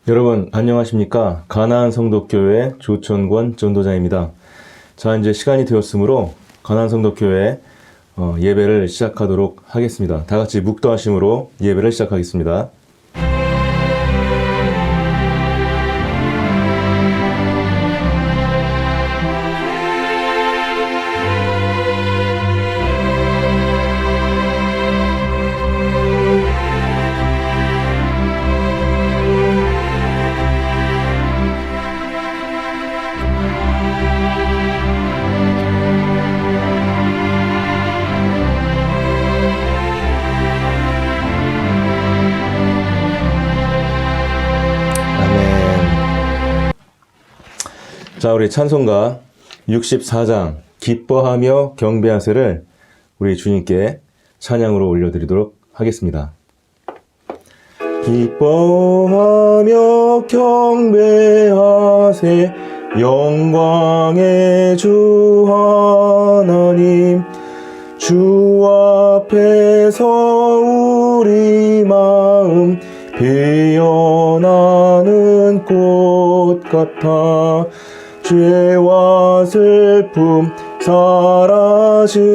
여러분 안녕하십니까? 가나안 성도교회 조천권 전도자입니다. 자, 이제 시간이 되었으므로 가나안 성도교회 예배를 시작하도록 하겠습니다. 다 같이 묵도하심으로 예배를 시작하겠습니다. 자, 우리 찬송가 64장 기뻐하며 경배하세를 우리 주님께 찬양으로 올려드리도록 하겠습니다. 기뻐하며 경배하세 영광의 주 하나님, 주 앞에서 우리 마음 피어나는 꽃 같아 죄와 슬픔 사라지고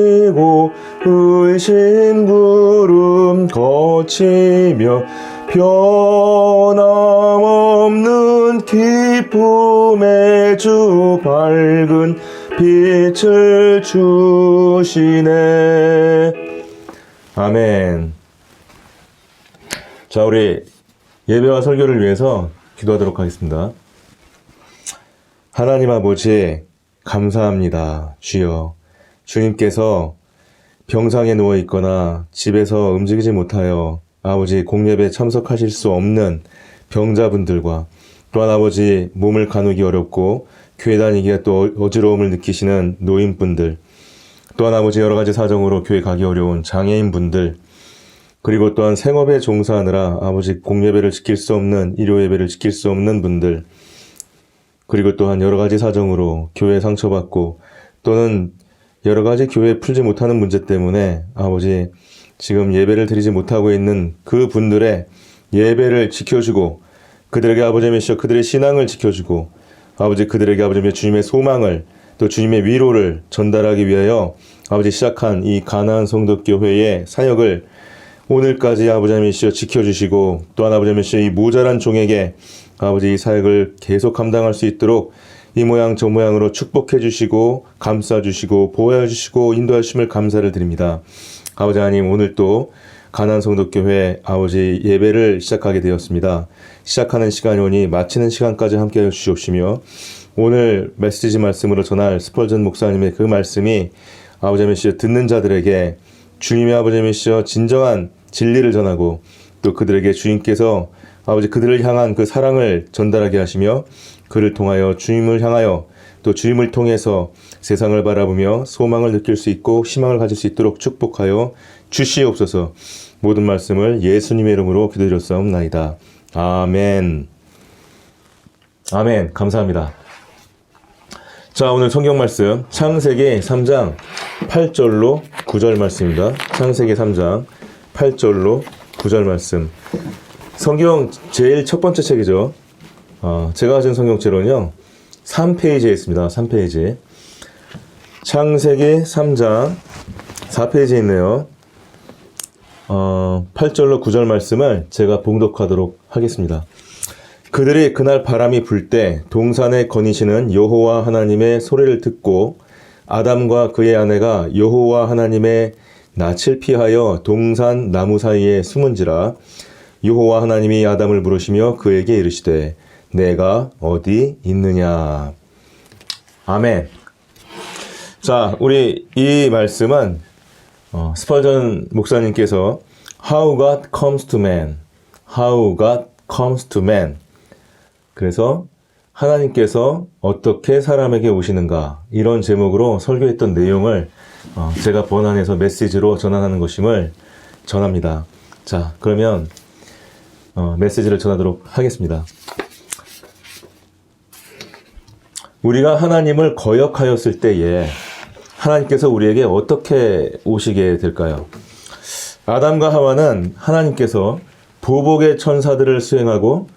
의심 구름 거치며 변함없는 기쁨의 주 밝은 빛을 주시네. 아멘. 자, 우리 예배와 설교를 위해서 기도하도록 하겠습니다. 하나님 아버지, 감사합니다. 주여, 주님께서 병상에 누워있거나 집에서 움직이지 못하여 아버지 공예배에 참석하실 수 없는 병자분들과 또한 아버지 몸을 가누기 어렵고 교회 다니기가 또 어지러움을 느끼시는 노인분들, 또한 아버지 여러가지 사정으로 교회 가기 어려운 장애인분들, 그리고 또한 생업에 종사하느라 아버지 공예배를 지킬 수 없는, 일요예배를 지킬 수 없는 분들, 그리고 또한 여러가지 사정으로 교회에 상처받고 또는 여러가지 교회에 풀지 못하는 문제 때문에 아버지 지금 예배를 드리지 못하고 있는 그 분들의 예배를 지켜주고 그들에게 아버지 메시아 그들의 신앙을 지켜주고 아버지 그들에게 아버지 주님의 소망을 또 주님의 위로를 전달하기 위하여 아버지 시작한 이 가나안 성도교회의 사역을 오늘까지 아버지 메시아 지켜주시고 또한 아버지 메시아 이 모자란 종에게 아버지 이 사역을 계속 감당할 수 있도록 이 모양 저 모양으로 축복해 주시고 감싸 주시고 보호해 주시고 인도해 주심을 감사를 드립니다. 아버지 하나님, 오늘 또 가나안 성도교회 아버지 예배를 시작하게 되었습니다. 시작하는 시간이 오니 마치는 시간까지 함께 해 주시옵시며 오늘 메시지 말씀으로 전할 스펄전 목사님의 그 말씀이 아버지 메시아 듣는 자들에게 주님의 아버지 메시아 진정한 진리를 전하고 또 그들에게 주님께서 아버지 그들을 향한 그 사랑을 전달하게 하시며 그를 통하여 주님을 향하여 또 주님을 통해서 세상을 바라보며 소망을 느낄 수 있고 희망을 가질 수 있도록 축복하여 주시옵소서. 모든 말씀을 예수님의 이름으로 기도드렸사옵나이다. 아멘. 아멘. 감사합니다. 자, 오늘 성경 말씀 창세기 3장 8절로 9절 말씀입니다. 창세기 3장 8절로 9절 말씀. 성경 제일 첫 번째 책이죠. 제가 가진 성경책은요 3페이지에 있습니다. 3페이지. 창세기 3장 4페이지에 있네요. 8절로 9절 말씀을 제가 봉독하도록 하겠습니다. 그들이 그날 바람이 불 때 동산에 거니시는 여호와 하나님의 소리를 듣고 아담과 그의 아내가 여호와 하나님의 낯을 피하여 동산 나무 사이에 숨은지라. 여호와 하나님이 아담을 부르시며 그에게 이르시되 내가 어디 있느냐. 아멘. 자, 우리 이 말씀은 스펄전 목사님께서 How God comes to man, How God comes to man. 그래서 하나님께서 어떻게 사람에게 오시는가, 이런 제목으로 설교했던 내용을 제가 번안해서 메시지로 전환하는 것임을 전합니다. 자, 그러면 메시지를 전하도록 하겠습니다. 우리가 하나님을 거역하였을 때에 하나님께서 우리에게 어떻게 오시게 될까요? 아담과 하와는 하나님께서 보복의 천사들을 수행하고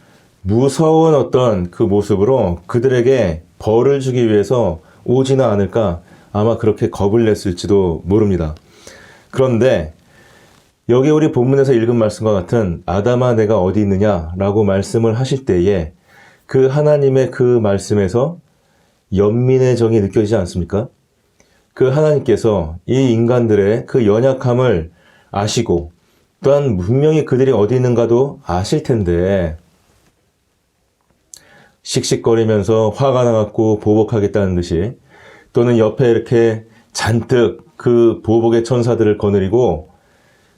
무서운 어떤 그 모습으로 그들에게 벌을 주기 위해서 오지는 않을까, 아마 그렇게 겁을 냈을지도 모릅니다. 그런데 여기 우리 본문에서 읽은 말씀과 같은 아담아 내가 어디 있느냐라고 말씀을 하실 때에 그 하나님의 그 말씀에서 연민의 정이 느껴지지 않습니까? 그 하나님께서 이 인간들의 그 연약함을 아시고 또한 분명히 그들이 어디 있는가도 아실 텐데 씩씩거리면서 화가 나갖고 보복하겠다는 듯이, 또는 옆에 이렇게 잔뜩 그 보복의 천사들을 거느리고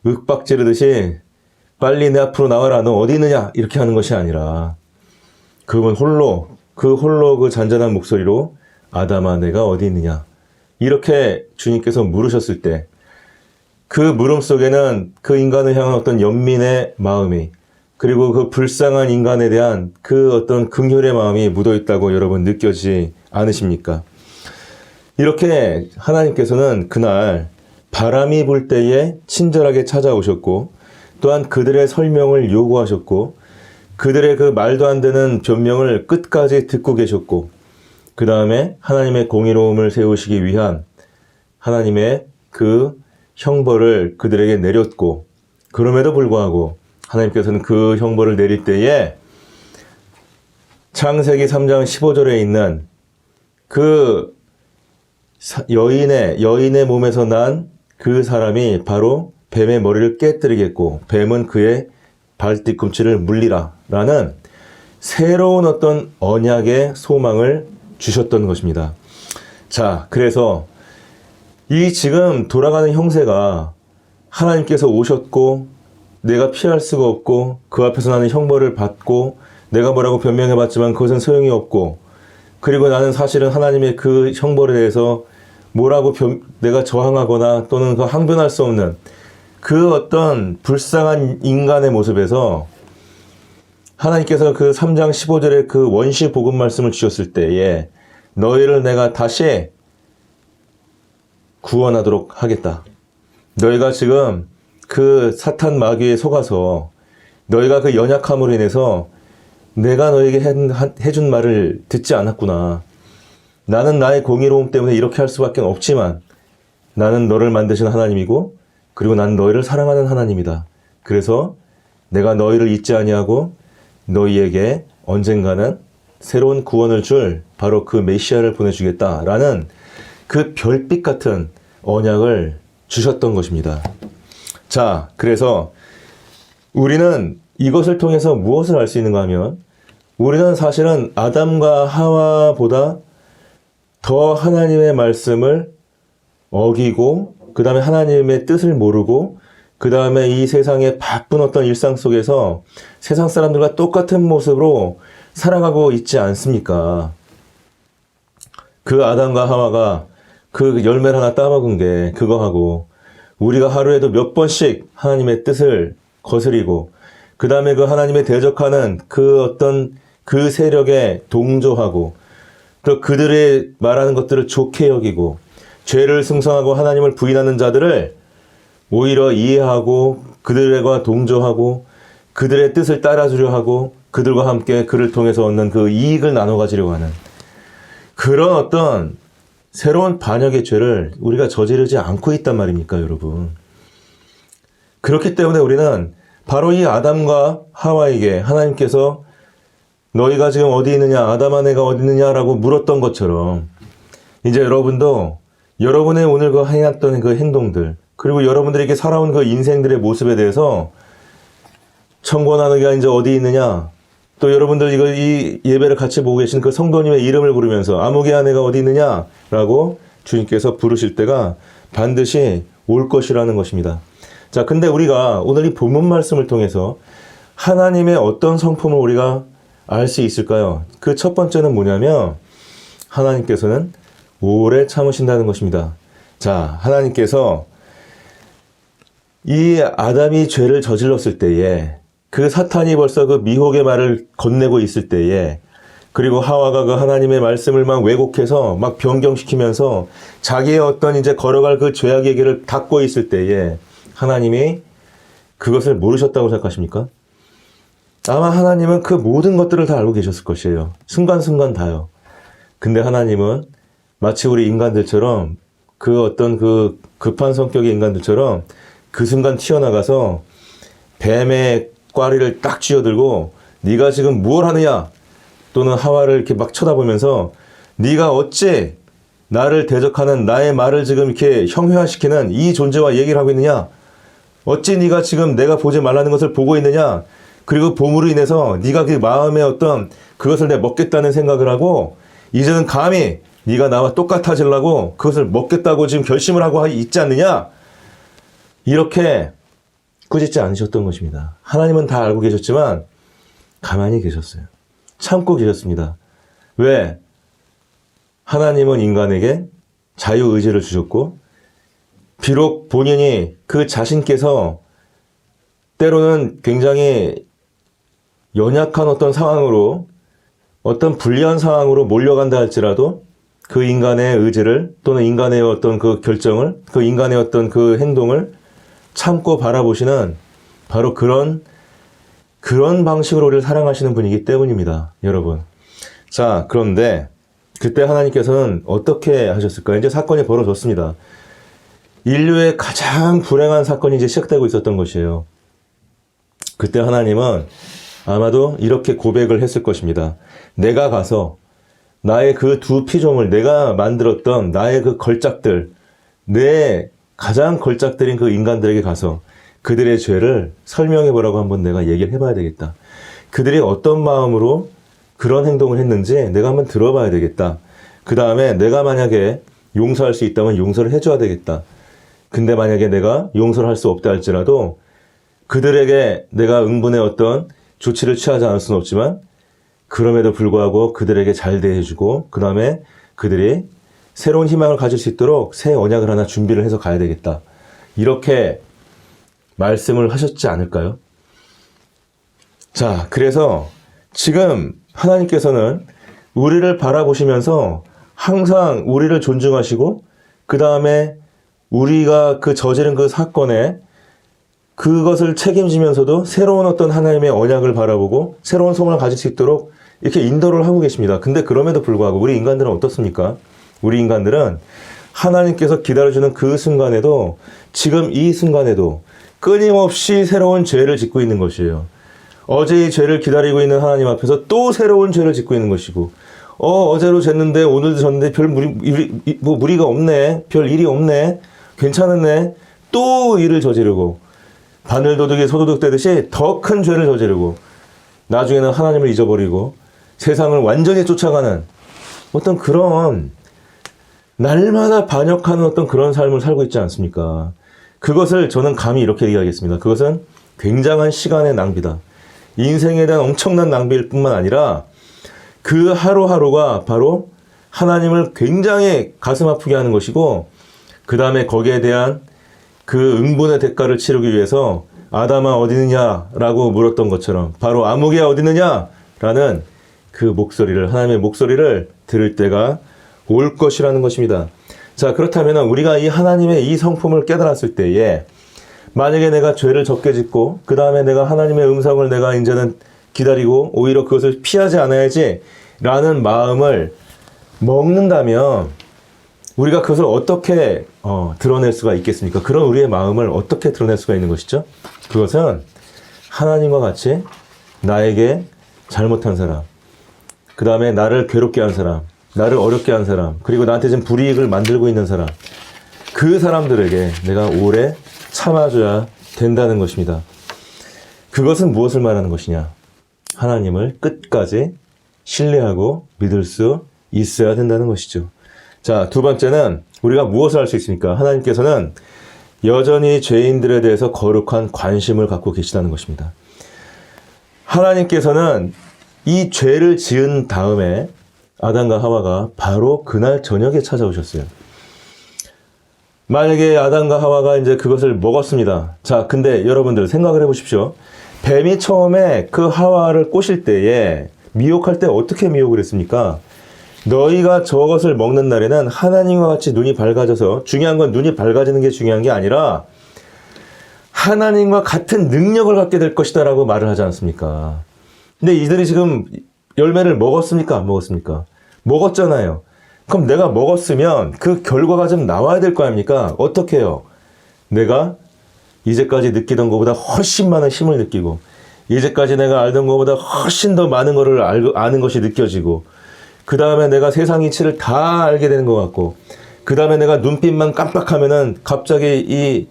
윽박지르듯이 빨리 내 앞으로 나와라, 너 어디 있느냐, 이렇게 하는 것이 아니라 그분 홀로 그 잔잔한 목소리로 아담아 내가 어디 있느냐, 이렇게 주님께서 물으셨을 때 그 물음 속에는 그 인간을 향한 어떤 연민의 마음이, 그리고 그 불쌍한 인간에 대한 그 어떤 긍휼의 마음이 묻어있다고 여러분 느껴지지 않으십니까? 이렇게 하나님께서는 그날 바람이 불 때에 친절하게 찾아오셨고, 또한 그들의 설명을 요구하셨고, 그들의 그 말도 안 되는 변명을 끝까지 듣고 계셨고, 그 다음에 하나님의 공의로움을 세우시기 위한 하나님의 그 형벌을 그들에게 내렸고, 그럼에도 불구하고 하나님께서는 그 형벌을 내릴 때에 창세기 3장 15절에 있는 그 여인의 몸에서 난 그 사람이 바로 뱀의 머리를 깨뜨리겠고 뱀은 그의 발 뒤꿈치를 물리라 라는 새로운 어떤 언약의 소망을 주셨던 것입니다. 자, 그래서 이 지금 돌아가는 형세가 하나님께서 오셨고 내가 피할 수가 없고 그 앞에서 나는 형벌을 받고 내가 뭐라고 변명해봤지만 그것은 소용이 없고, 그리고 나는 사실은 하나님의 그 형벌에 대해서 뭐라고 내가 저항하거나 또는 그 항변할 수 없는 그 어떤 불쌍한 인간의 모습에서 하나님께서 그 3장 15절에 그 원시 복음 말씀을 주셨을 때에 너희를 내가 다시 구원하도록 하겠다. 너희가 지금 그 사탄 마귀에 속아서 너희가 그 연약함으로 인해서 내가 너에게 해준 말을 듣지 않았구나. 나는 나의 공의로움 때문에 이렇게 할 수밖에 없지만 나는 너를 만드신 하나님이고 그리고 나는 너희를 사랑하는 하나님이다. 그래서 내가 너희를 잊지 아니하고 너희에게 언젠가는 새로운 구원을 줄 바로 그 메시아를 보내주겠다라는 그 별빛 같은 언약을 주셨던 것입니다. 자, 그래서 우리는 이것을 통해서 무엇을 알 수 있는가 하면 우리는 사실은 아담과 하와보다 더 하나님의 말씀을 어기고 그 다음에 하나님의 뜻을 모르고 그 다음에 이 세상의 바쁜 어떤 일상 속에서 세상 사람들과 똑같은 모습으로 살아가고 있지 않습니까? 그 아담과 하와가 그 열매를 하나 따먹은 게 그거하고 우리가 하루에도 몇 번씩 하나님의 뜻을 거스리고 그 다음에 그 하나님의 대적하는 그 어떤 그 세력에 동조하고 또 그들의 말하는 것들을 좋게 여기고 죄를 승성하고 하나님을 부인하는 자들을 오히려 이해하고 그들과 동조하고 그들의 뜻을 따라주려 하고 그들과 함께 그를 통해서 얻는 그 이익을 나눠 가지려고 하는 그런 어떤 새로운 반역의 죄를 우리가 저지르지 않고 있단 말입니까, 여러분? 그렇기 때문에 우리는 바로 이 아담과 하와에게 하나님께서 너희가 지금 어디 있느냐, 아담아 내가 어디 있느냐라고 물었던 것처럼 이제 여러분도 여러분의 오늘 그 해왔던 그 행동들 그리고 여러분들이 이렇게 살아온 그 인생들의 모습에 대해서 청권하는가 이제 어디 있느냐, 또 여러분들 이 예배를 같이 보고 계신 그 성도님의 이름을 부르면서 아무개 아내가 어디 있느냐라고 주님께서 부르실 때가 반드시 올 것이라는 것입니다. 자, 근데 우리가 오늘 이 본문 말씀을 통해서 하나님의 어떤 성품을 우리가 알 수 있을까요? 그 첫 번째는 뭐냐면 하나님께서는 오래 참으신다는 것입니다. 자, 하나님께서 이 아담이 죄를 저질렀을 때에 그 사탄이 벌써 그 미혹의 말을 건네고 있을 때에 그리고 하와가 그 하나님의 말씀을 막 왜곡해서 막 변경시키면서 자기의 어떤 이제 걸어갈 그 죄악의 길을 닫고 있을 때에 하나님이 그것을 모르셨다고 생각하십니까? 아마 하나님은 그 모든 것들을 다 알고 계셨을 것이에요. 순간순간 다요. 근데 하나님은 마치 우리 인간들처럼 그 어떤 그 급한 성격의 인간들처럼 그 순간 튀어나가서 뱀의 꽈리를 딱 쥐어들고 네가 지금 무엇 하느냐, 또는 하와를 이렇게 막 쳐다보면서 네가 어째 나를 대적하는 나의 말을 지금 이렇게 형회화시키는 이 존재와 얘기를 하고 있느냐, 어찌 네가 지금 내가 보지 말라는 것을 보고 있느냐, 그리고 봄으로 인해서 네가 그 마음의 어떤 그것을 내가 먹겠다는 생각을 하고 이제는 감히 네가 나와 똑같아지려고 그것을 먹겠다고 지금 결심을 하고 있지 않느냐, 이렇게 꾸짖지 않으셨던 것입니다. 하나님은 다 알고 계셨지만 가만히 계셨어요. 참고 계셨습니다. 왜? 하나님은 인간에게 자유의지를 주셨고, 비록 본인이 그 자신께서 때로는 굉장히 연약한 어떤 상황으로, 어떤 불리한 상황으로 몰려간다 할지라도 그 인간의 의지를, 또는 인간의 어떤 그 결정을, 그 인간의 어떤 그 행동을 참고 바라보시는 바로 그런 방식으로 우리를 사랑하시는 분이기 때문입니다, 여러분. 자, 그런데 그때 하나님께서는 어떻게 하셨을까요? 이제 사건이 벌어졌습니다. 인류의 가장 불행한 사건이 이제 시작되고 있었던 것이에요. 그때 하나님은 아마도 이렇게 고백을 했을 것입니다. 내가 가서 나의 그 두 피조물, 내가 만들었던 나의 그 걸작들, 내 가장 걸작들인 그 인간들에게 가서 그들의 죄를 설명해 보라고 한번 내가 얘기를 해봐야 되겠다. 그들이 어떤 마음으로 그런 행동을 했는지 내가 한번 들어봐야 되겠다. 그 다음에 내가 만약에 용서할 수 있다면 용서를 해줘야 되겠다. 근데 만약에 내가 용서를 할 수 없다 할지라도 그들에게 내가 응분의 어떤 조치를 취하지 않을 수는 없지만 그럼에도 불구하고 그들에게 잘 대해주고 그 다음에 그들이 새로운 희망을 가질 수 있도록 새 언약을 하나 준비를 해서 가야 되겠다. 이렇게 말씀을 하셨지 않을까요? 자, 그래서 지금 하나님께서는 우리를 바라보시면서 항상 우리를 존중하시고 그 다음에 우리가 그 저지른 그 사건에 그것을 책임지면서도 새로운 어떤 하나님의 언약을 바라보고 새로운 소망을 가질 수 있도록 이렇게 인도를 하고 계십니다. 근데 그럼에도 불구하고 우리 인간들은 어떻습니까? 우리 인간들은 하나님께서 기다려주는 그 순간에도, 지금 이 순간에도 끊임없이 새로운 죄를 짓고 있는 것이에요. 어제의 죄를 기다리고 있는 하나님 앞에서 또 새로운 죄를 짓고 있는 것이고, 어제로 쟀는데 오늘도 졌는데 별 무리가 없네, 별 일이 없네, 괜찮았네, 또 일을 저지르고 바늘도둑이 소도둑 되듯이 더 큰 죄를 저지르고 나중에는 하나님을 잊어버리고 세상을 완전히 쫓아가는 어떤 그런 날마다 반역하는 어떤 그런 삶을 살고 있지 않습니까? 그것을 저는 감히 이렇게 얘기하겠습니다. 그것은 굉장한 시간의 낭비다. 인생에 대한 엄청난 낭비일 뿐만 아니라 그 하루하루가 바로 하나님을 굉장히 가슴 아프게 하는 것이고, 그 다음에 거기에 대한 그 응분의 대가를 치르기 위해서 아담아 어디느냐라고 물었던 것처럼 바로 아무개야 어디느냐라는 그 목소리를, 하나님의 목소리를 들을 때가 올 것이라는 것입니다. 자, 그렇다면 우리가 이 하나님의 이 성품을 깨달았을 때에 만약에 내가 죄를 적게 짓고 그 다음에 내가 하나님의 음성을 내가 이제는 기다리고 오히려 그것을 피하지 않아야지 라는 마음을 먹는다면 우리가 그것을 어떻게 드러낼 수가 있겠습니까? 그런 우리의 마음을 어떻게 드러낼 수가 있는 것이죠? 그것은 하나님과 같이 나에게 잘못한 사람, 그 다음에 나를 괴롭게 한 사람, 나를 어렵게 한 사람, 그리고 나한테 지금 불이익을 만들고 있는 사람, 그 사람들에게 내가 오래 참아줘야 된다는 것입니다. 그것은 무엇을 말하는 것이냐? 하나님을 끝까지 신뢰하고 믿을 수 있어야 된다는 것이죠. 자, 두 번째는 우리가 무엇을 할 수 있습니까? 하나님께서는 여전히 죄인들에 대해서 거룩한 관심을 갖고 계시다는 것입니다. 하나님께서는 이 죄를 지은 다음에 아담과 하와가 바로 그날 저녁에 찾아오셨어요. 만약에 아담과 하와가 이제 그것을 먹었습니다. 자, 근데 여러분들 생각을 해보십시오. 뱀이 처음에 그 하와를 꼬실 때에 미혹할 때 어떻게 미혹을 했습니까? 너희가 저것을 먹는 날에는 하나님과 같이 눈이 밝아져서, 중요한 건 눈이 밝아지는 게 중요한 게 아니라 하나님과 같은 능력을 갖게 될 것이다 라고 말을 하지 않습니까? 근데 이들이 지금 열매를 먹었습니까? 안 먹었습니까? 먹었잖아요. 그럼 내가 먹었으면 그 결과가 좀 나와야 될 거 아닙니까? 어떻게 해요? 내가 이제까지 느끼던 것보다 훨씬 많은 힘을 느끼고, 이제까지 내가 알던 것보다 훨씬 더 많은 것을 아는 것이 느껴지고, 그 다음에 내가 세상 이치를 다 알게 되는 것 같고, 그 다음에 내가 눈빛만 깜빡하면은 갑자기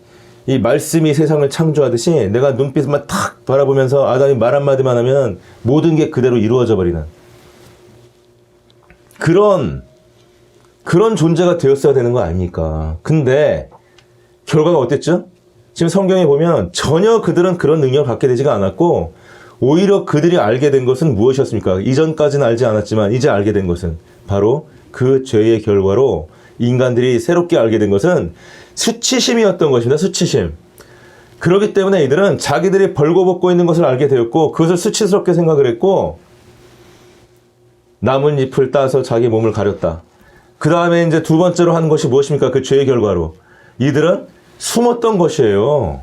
이 말씀이 세상을 창조하듯이 내가 눈빛만 탁 바라보면서 아담이 말 한마디만 하면 모든 게 그대로 이루어져 버리는 그런 존재가 되었어야 되는 거 아닙니까? 근데 결과가 어땠죠? 지금 성경에 보면 전혀 그들은 그런 능력을 갖게 되지가 않았고, 오히려 그들이 알게 된 것은 무엇이었습니까? 이전까지는 알지 않았지만 이제 알게 된 것은 바로 그 죄의 결과로 인간들이 새롭게 알게 된 것은 수치심이었던 것입니다. 수치심. 그렇기 때문에 이들은 자기들이 벌거벗고 있는 것을 알게 되었고, 그것을 수치스럽게 생각을 했고, 나뭇잎을 따서 자기 몸을 가렸다. 그 다음에 이제 두 번째로 한 것이 무엇입니까? 그 죄의 결과로 이들은 숨었던 것이에요.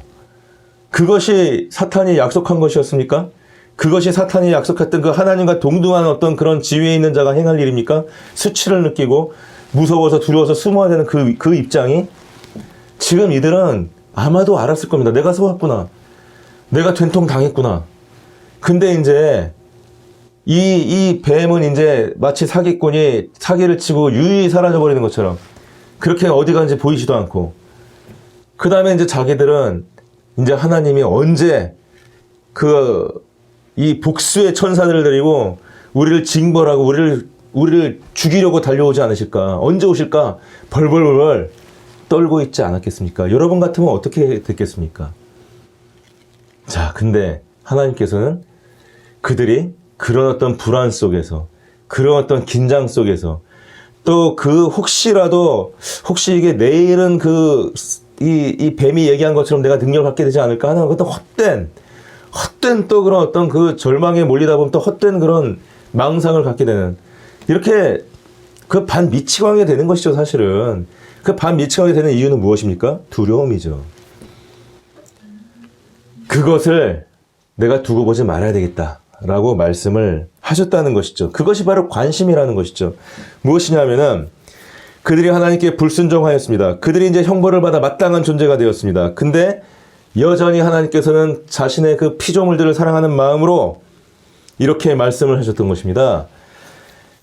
그것이 사탄이 약속한 것이었습니까? 그것이 사탄이 약속했던 그 하나님과 동등한 어떤 그런 지위에 있는 자가 행할 일입니까? 수치를 느끼고 무서워서 두려워서 숨어야 되는 그 입장이, 지금 이들은 아마도 알았을 겁니다. 내가 속았구나. 내가 된통 당했구나. 근데 이제 이 뱀은 이제 마치 사기꾼이 사기를 치고 유유히 사라져버리는 것처럼 그렇게 어디 간지 보이지도 않고, 그 다음에 이제 자기들은 이제 하나님이 언제 이 복수의 천사들을 데리고 우리를 징벌하고 우리를 죽이려고 달려오지 않으실까? 언제 오실까? 벌벌벌 떨고 있지 않았겠습니까? 여러분 같으면 어떻게 됐겠습니까? 자, 근데 하나님께서는 그들이 그런 어떤 불안 속에서, 그런 어떤 긴장 속에서, 또 혹시 이게 내일은 이 뱀이 얘기한 것처럼 내가 능력을 갖게 되지 않을까 하는 어떤 헛된 또 그런 어떤 그 절망에 몰리다 보면 또 헛된 그런 망상을 갖게 되는, 이렇게 그 반미치광이 되는 것이죠, 사실은. 그 반미치광이 되는 이유는 무엇입니까? 두려움이죠. 그것을 내가 두고 보지 말아야 되겠다라고 말씀을 하셨다는 것이죠. 그것이 바로 관심이라는 것이죠. 무엇이냐면은 그들이 하나님께 불순종하였습니다. 그들이 이제 형벌을 받아 마땅한 존재가 되었습니다. 근데 여전히 하나님께서는 자신의 그 피조물들을 사랑하는 마음으로 이렇게 말씀을 하셨던 것입니다.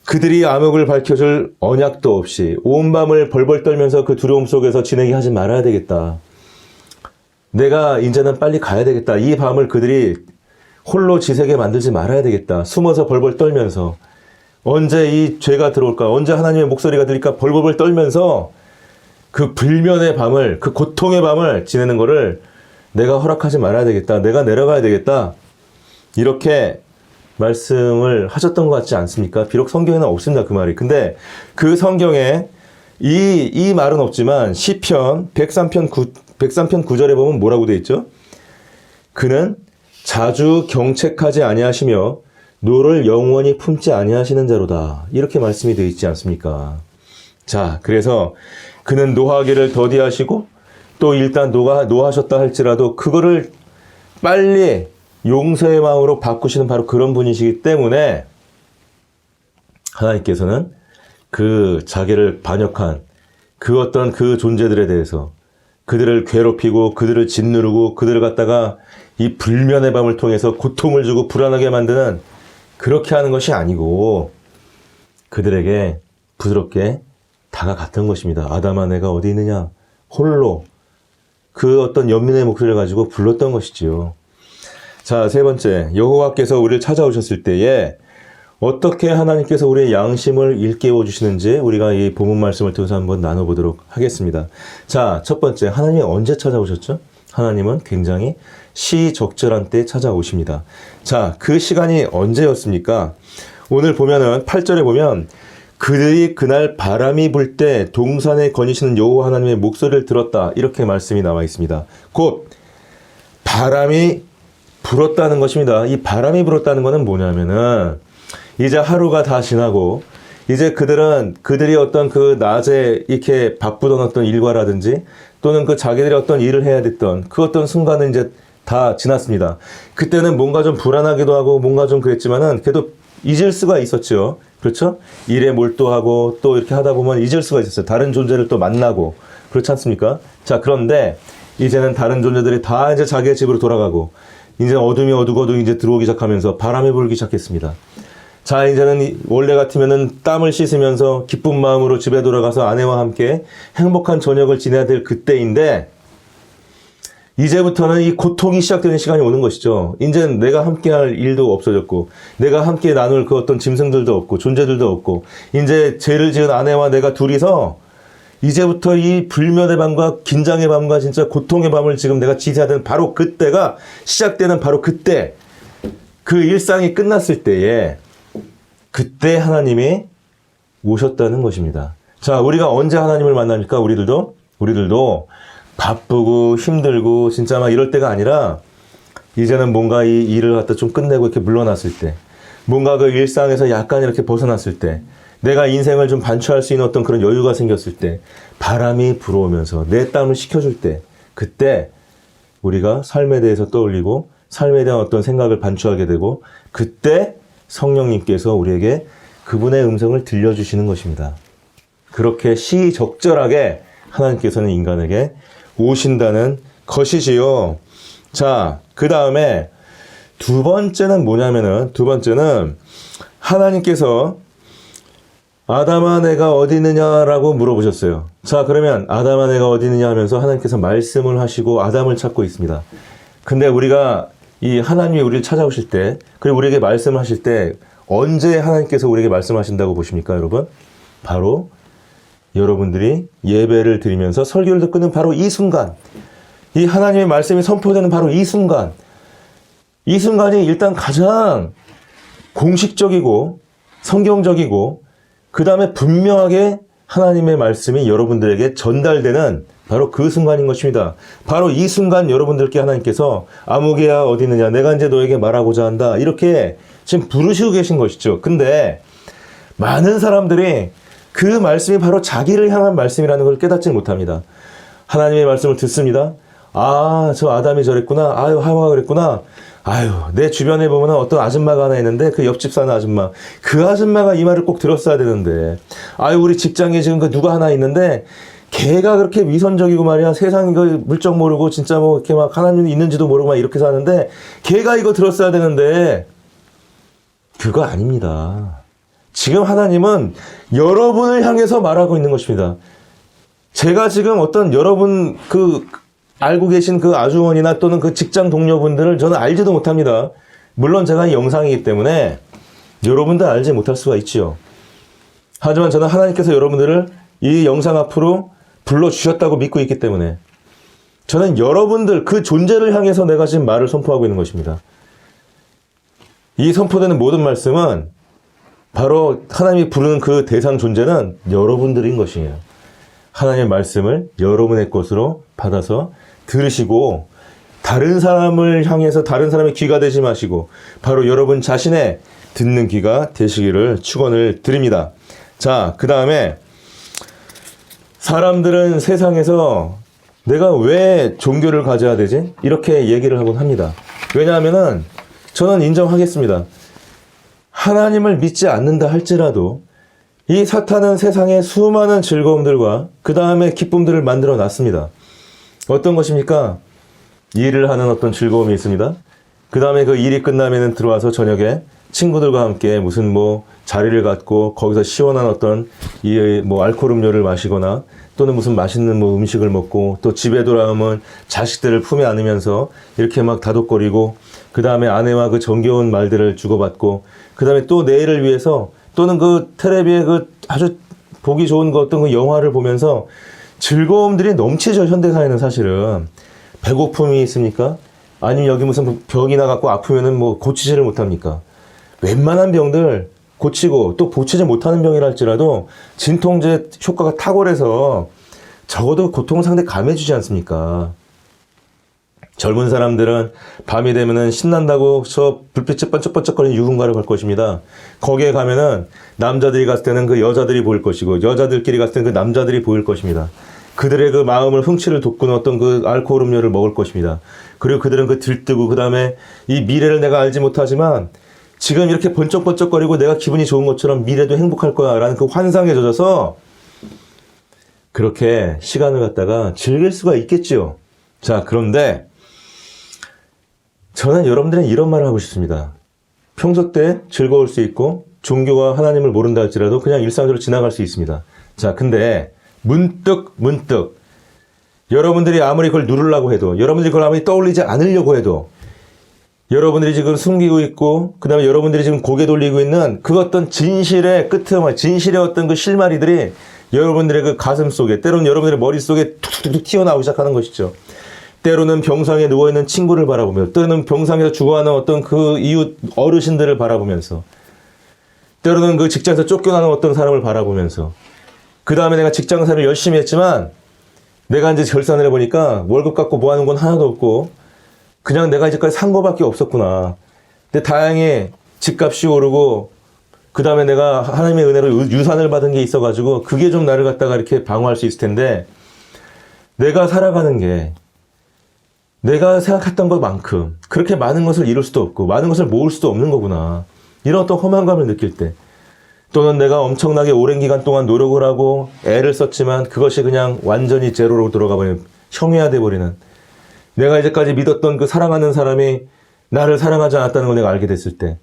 그들이 암흑을 밝혀줄 언약도 없이 온 밤을 벌벌 떨면서 그 두려움 속에서 지내게 하지 말아야 되겠다. 내가 이제는 빨리 가야 되겠다. 이 밤을 그들이 홀로 지새게 만들지 말아야 되겠다. 숨어서 벌벌 떨면서 언제 이 죄가 들어올까? 언제 하나님의 목소리가 들릴까? 벌벌 떨면서 그 불면의 밤을, 그 고통의 밤을 지내는 거를 내가 허락하지 말아야 되겠다. 내가 내려가야 되겠다. 이렇게 말씀을 하셨던 것 같지 않습니까? 비록 성경에는 없습니다, 그 말이. 근데 그 성경에 이 말은 없지만 시편 103편 9절에 보면 뭐라고 되어 있죠? 그는 자주 경책하지 아니하시며 노를 영원히 품지 아니하시는 자로다. 이렇게 말씀이 되어 있지 않습니까? 자, 그래서 그는 노하기를 더디하시고 또 일단 노하셨다 할지라도 그거를 빨리 용서의 마음으로 바꾸시는 바로 그런 분이시기 때문에 하나님께서는 그 자기를 반역한 그 어떤 그 존재들에 대해서 그들을 괴롭히고 그들을 짓누르고 그들을 갖다가 이 불면의 밤을 통해서 고통을 주고 불안하게 만드는 그렇게 하는 것이 아니고 그들에게 부드럽게 다가갔던 것입니다. 아담아 내가 어디 있느냐? 홀로 그 어떤 연민의 목소리를 가지고 불렀던 것이지요. 자, 세 번째, 여호와께서 우리를 찾아오셨을 때에 어떻게 하나님께서 우리의 양심을 일깨워 주시는지 우리가 이 본문 말씀을 통해서 한번 나눠보도록 하겠습니다. 자, 첫 번째, 하나님이 언제 찾아오셨죠? 하나님은 굉장히 시적절한 때 찾아오십니다. 자, 그 시간이 언제였습니까? 오늘 보면은 8절에 보면 그들이 그날 바람이 불 때 동산에 거니시는 여호와 하나님의 목소리를 들었다. 이렇게 말씀이 나와 있습니다. 곧 바람이 불었다는 것입니다. 이 바람이 불었다는 것은 뭐냐면은 이제 하루가 다 지나고 이제 그들이 어떤 그 낮에 이렇게 바쁘던 어떤 일과라든지 또는 그 자기들이 어떤 일을 해야 됐던 그 어떤 순간은 이제 다 지났습니다. 그때는 뭔가 좀 불안하기도 하고 뭔가 좀 그랬지만은 그래도 잊을 수가 있었죠. 그렇죠? 일에 몰두하고 또 이렇게 하다 보면 잊을 수가 있었어요. 다른 존재를 또 만나고. 그렇지 않습니까? 자, 그런데 이제는 다른 존재들이 다 이제 자기의 집으로 돌아가고 이제 어둠이 어둑어둑 이제 들어오기 시작하면서 바람이 불기 시작했습니다. 자, 이제는 원래 같으면은 땀을 씻으면서 기쁜 마음으로 집에 돌아가서 아내와 함께 행복한 저녁을 지내야 될 그때인데 이제부터는 이 고통이 시작되는 시간이 오는 것이죠. 이제는 내가 함께 할 일도 없어졌고 내가 함께 나눌 그 어떤 짐승들도 없고 존재들도 없고 이제 죄를 지은 아내와 내가 둘이서 이제부터 이 불면의 밤과 긴장의 밤과 진짜 고통의 밤을 지금 내가 지새야 되는 바로 그때가 시작되는 바로 그때 그 일상이 끝났을 때에 그때 하나님이 오셨다는 것입니다. 자, 우리가 언제 하나님을 만납니까? 우리들도 바쁘고 힘들고 진짜 막 이럴 때가 아니라 이제는 뭔가 이 일을 갖다 좀 끝내고 이렇게 물러났을 때 뭔가 그 일상에서 약간 이렇게 벗어났을 때 내가 인생을 좀 반추할 수 있는 어떤 그런 여유가 생겼을 때 바람이 불어오면서 내 땀을 식혀줄 때 그때 우리가 삶에 대해서 떠올리고 삶에 대한 어떤 생각을 반추하게 되고 그때 성령님께서 우리에게 그분의 음성을 들려주시는 것입니다. 그렇게 시적절하게 하나님께서는 인간에게 오신다는 것이지요. 자, 그 다음에 두 번째는 뭐냐면은 하나님께서 아담아 내가 어디 있느냐라고 물어보셨어요. 자, 그러면 아담아 내가 어디 있느냐 하면서 하나님께서 말씀을 하시고 아담을 찾고 있습니다. 근데 우리가 이 하나님이 우리를 찾아오실 때 그리고 우리에게 말씀을 하실 때 언제 하나님께서 우리에게 말씀하신다고 보십니까, 여러분? 바로 여러분들이 예배를 드리면서 설교를 듣는 바로 이 순간, 이 하나님의 말씀이 선포되는 바로 이 순간이 일단 가장 공식적이고 성경적이고 그 다음에 분명하게 하나님의 말씀이 여러분들에게 전달되는 바로 그 순간인 것입니다. 바로 이 순간 여러분들께 하나님께서 아무개야 어디 있느냐 내가 이제 너에게 말하고자 한다 이렇게 지금 부르시고 계신 것이죠. 근데 많은 사람들이 그 말씀이 바로 자기를 향한 말씀이라는 걸 깨닫지 못합니다. 하나님의 말씀을 듣습니다. 아, 저 아담이 저랬구나. 아유, 하와가 그랬구나. 아유, 내 주변에 보면 어떤 아줌마가 하나 있는데 그 옆집 사는 아줌마. 그 아줌마가 이 말을 꼭 들었어야 되는데. 아유, 우리 직장에 지금 그 누가 하나 있는데 걔가 그렇게 위선적이고 말이야. 세상 그 물정 모르고 진짜 뭐 이렇게 막 하나님이 있는지도 모르고 막 이렇게 사는데 걔가 이거 들었어야 되는데 그거 아닙니다. 지금 하나님은 여러분을 향해서 말하고 있는 것입니다. 제가 지금 어떤 여러분 그 알고 계신 그 아주머니나 또는 그 직장 동료분들을 저는 알지도 못합니다. 물론 제가 이 영상이기 때문에 여러분들 알지 못할 수가 있지요. 하지만 저는 하나님께서 여러분들을 이 영상 앞으로 불러주셨다고 믿고 있기 때문에 저는 여러분들 그 존재를 향해서 내가 지금 말을 선포하고 있는 것입니다. 이 선포되는 모든 말씀은 바로 하나님이 부르는 그 대상 존재는 여러분들인 것이에요. 하나님의 말씀을 여러분의 것으로 받아서 들으시고 다른 사람을 향해서 다른 사람의 귀가 되지 마시고 바로 여러분 자신의 듣는 귀가 되시기를 축원을 드립니다. 자, 그 다음에 사람들은 세상에서 내가 왜 종교를 가져야 되지? 이렇게 얘기를 하곤 합니다. 왜냐하면은 저는 인정하겠습니다. 하나님을 믿지 않는다 할지라도 이 사탄은 세상에 수많은 즐거움들과 그 다음에 기쁨들을 만들어 놨습니다. 어떤 것입니까? 일을 하는 어떤 즐거움이 있습니다. 그 다음에 그 일이 끝나면 들어와서 저녁에 친구들과 함께 무슨 뭐 자리를 갖고 거기서 시원한 어떤 이 뭐 알코올 음료를 마시거나 또는 무슨 맛있는 뭐 음식을 먹고 또 집에 돌아오면 자식들을 품에 안으면서 이렇게 막 다독거리고 그 다음에 아내와 그 정겨운 말들을 주고받고 그 다음에 또 내일을 위해서 또는 그 텔레비에 그 아주 보기 좋은 그 어떤 그 영화를 보면서 즐거움들이 넘치죠. 현대사회는 사실은. 배고픔이 있습니까? 아니면 여기 무슨 병이 나갖고 아프면은 뭐 고치지를 못합니까? 웬만한 병들 고치고 또 고치지 못하는 병이라 할지라도 진통제 효과가 탁월해서 적어도 고통을 상당히 감해주지 않습니까? 젊은 사람들은 밤이 되면은 신난다고 저 불빛이 번쩍번쩍거리는 유흥가를 갈 것입니다. 거기에 가면은 남자들이 갔을 때는 그 여자들이 보일 것이고 여자들끼리 갔을 때는 그 남자들이 보일 것입니다. 그들의 그 마음을 흥취를 돋구는 어떤 그 알코올 음료를 먹을 것입니다. 그리고 그들은 그 들뜨고 그 다음에 이 미래를 내가 알지 못하지만 지금 이렇게 번쩍번쩍거리고 내가 기분이 좋은 것처럼 미래도 행복할 거야 라는 그 환상에 젖어서 그렇게 시간을 갖다가 즐길 수가 있겠지요. 자, 그런데 저는 여러분들은 이런 말을 하고 싶습니다. 평소 때 즐거울 수 있고 종교와 하나님을 모른다 할지라도 그냥 일상적으로 지나갈 수 있습니다. 자, 근데 문득 여러분들이 아무리 그걸 누르려고 해도 여러분들이 그걸 아무리 떠올리지 않으려고 해도 여러분들이 지금 숨기고 있고 그 다음에 여러분들이 지금 고개 돌리고 있는 그 어떤 진실의 끝에 진실의 어떤 그 실마리들이 여러분들의 그 가슴 속에 때로는 여러분들의 머릿속에 툭툭툭 튀어나오기 시작하는 것이죠. 때로는 병상에 누워있는 친구를 바라보며 때로는 병상에서 죽어가는 어떤 그 이웃 어르신들을 바라보면서 때로는 그 직장에서 쫓겨나는 어떤 사람을 바라보면서 그 다음에 내가 직장생활을 열심히 했지만 내가 이제 결산을 해보니까 월급 갖고 뭐 하는 건 하나도 없고 그냥 내가 이제까지 산 거밖에 없었구나. 근데 다행히 집값이 오르고 그 다음에 내가 하나님의 은혜로 유산을 받은 게 있어가지고 그게 좀 나를 갖다가 이렇게 방어할 수 있을 텐데 내가 살아가는 게 내가 생각했던 것만큼 그렇게 많은 것을 이룰 수도 없고 많은 것을 모을 수도 없는 거구나. 이런 어떤 허망감을 느낄 때 또는 내가 엄청나게 오랜 기간 동안 노력을 하고 애를 썼지만 그것이 그냥 완전히 제로로 들어가 버리는 형해화돼 버리는 내가 이제까지 믿었던 그 사랑하는 사람이 나를 사랑하지 않았다는 걸 내가 알게 됐을 때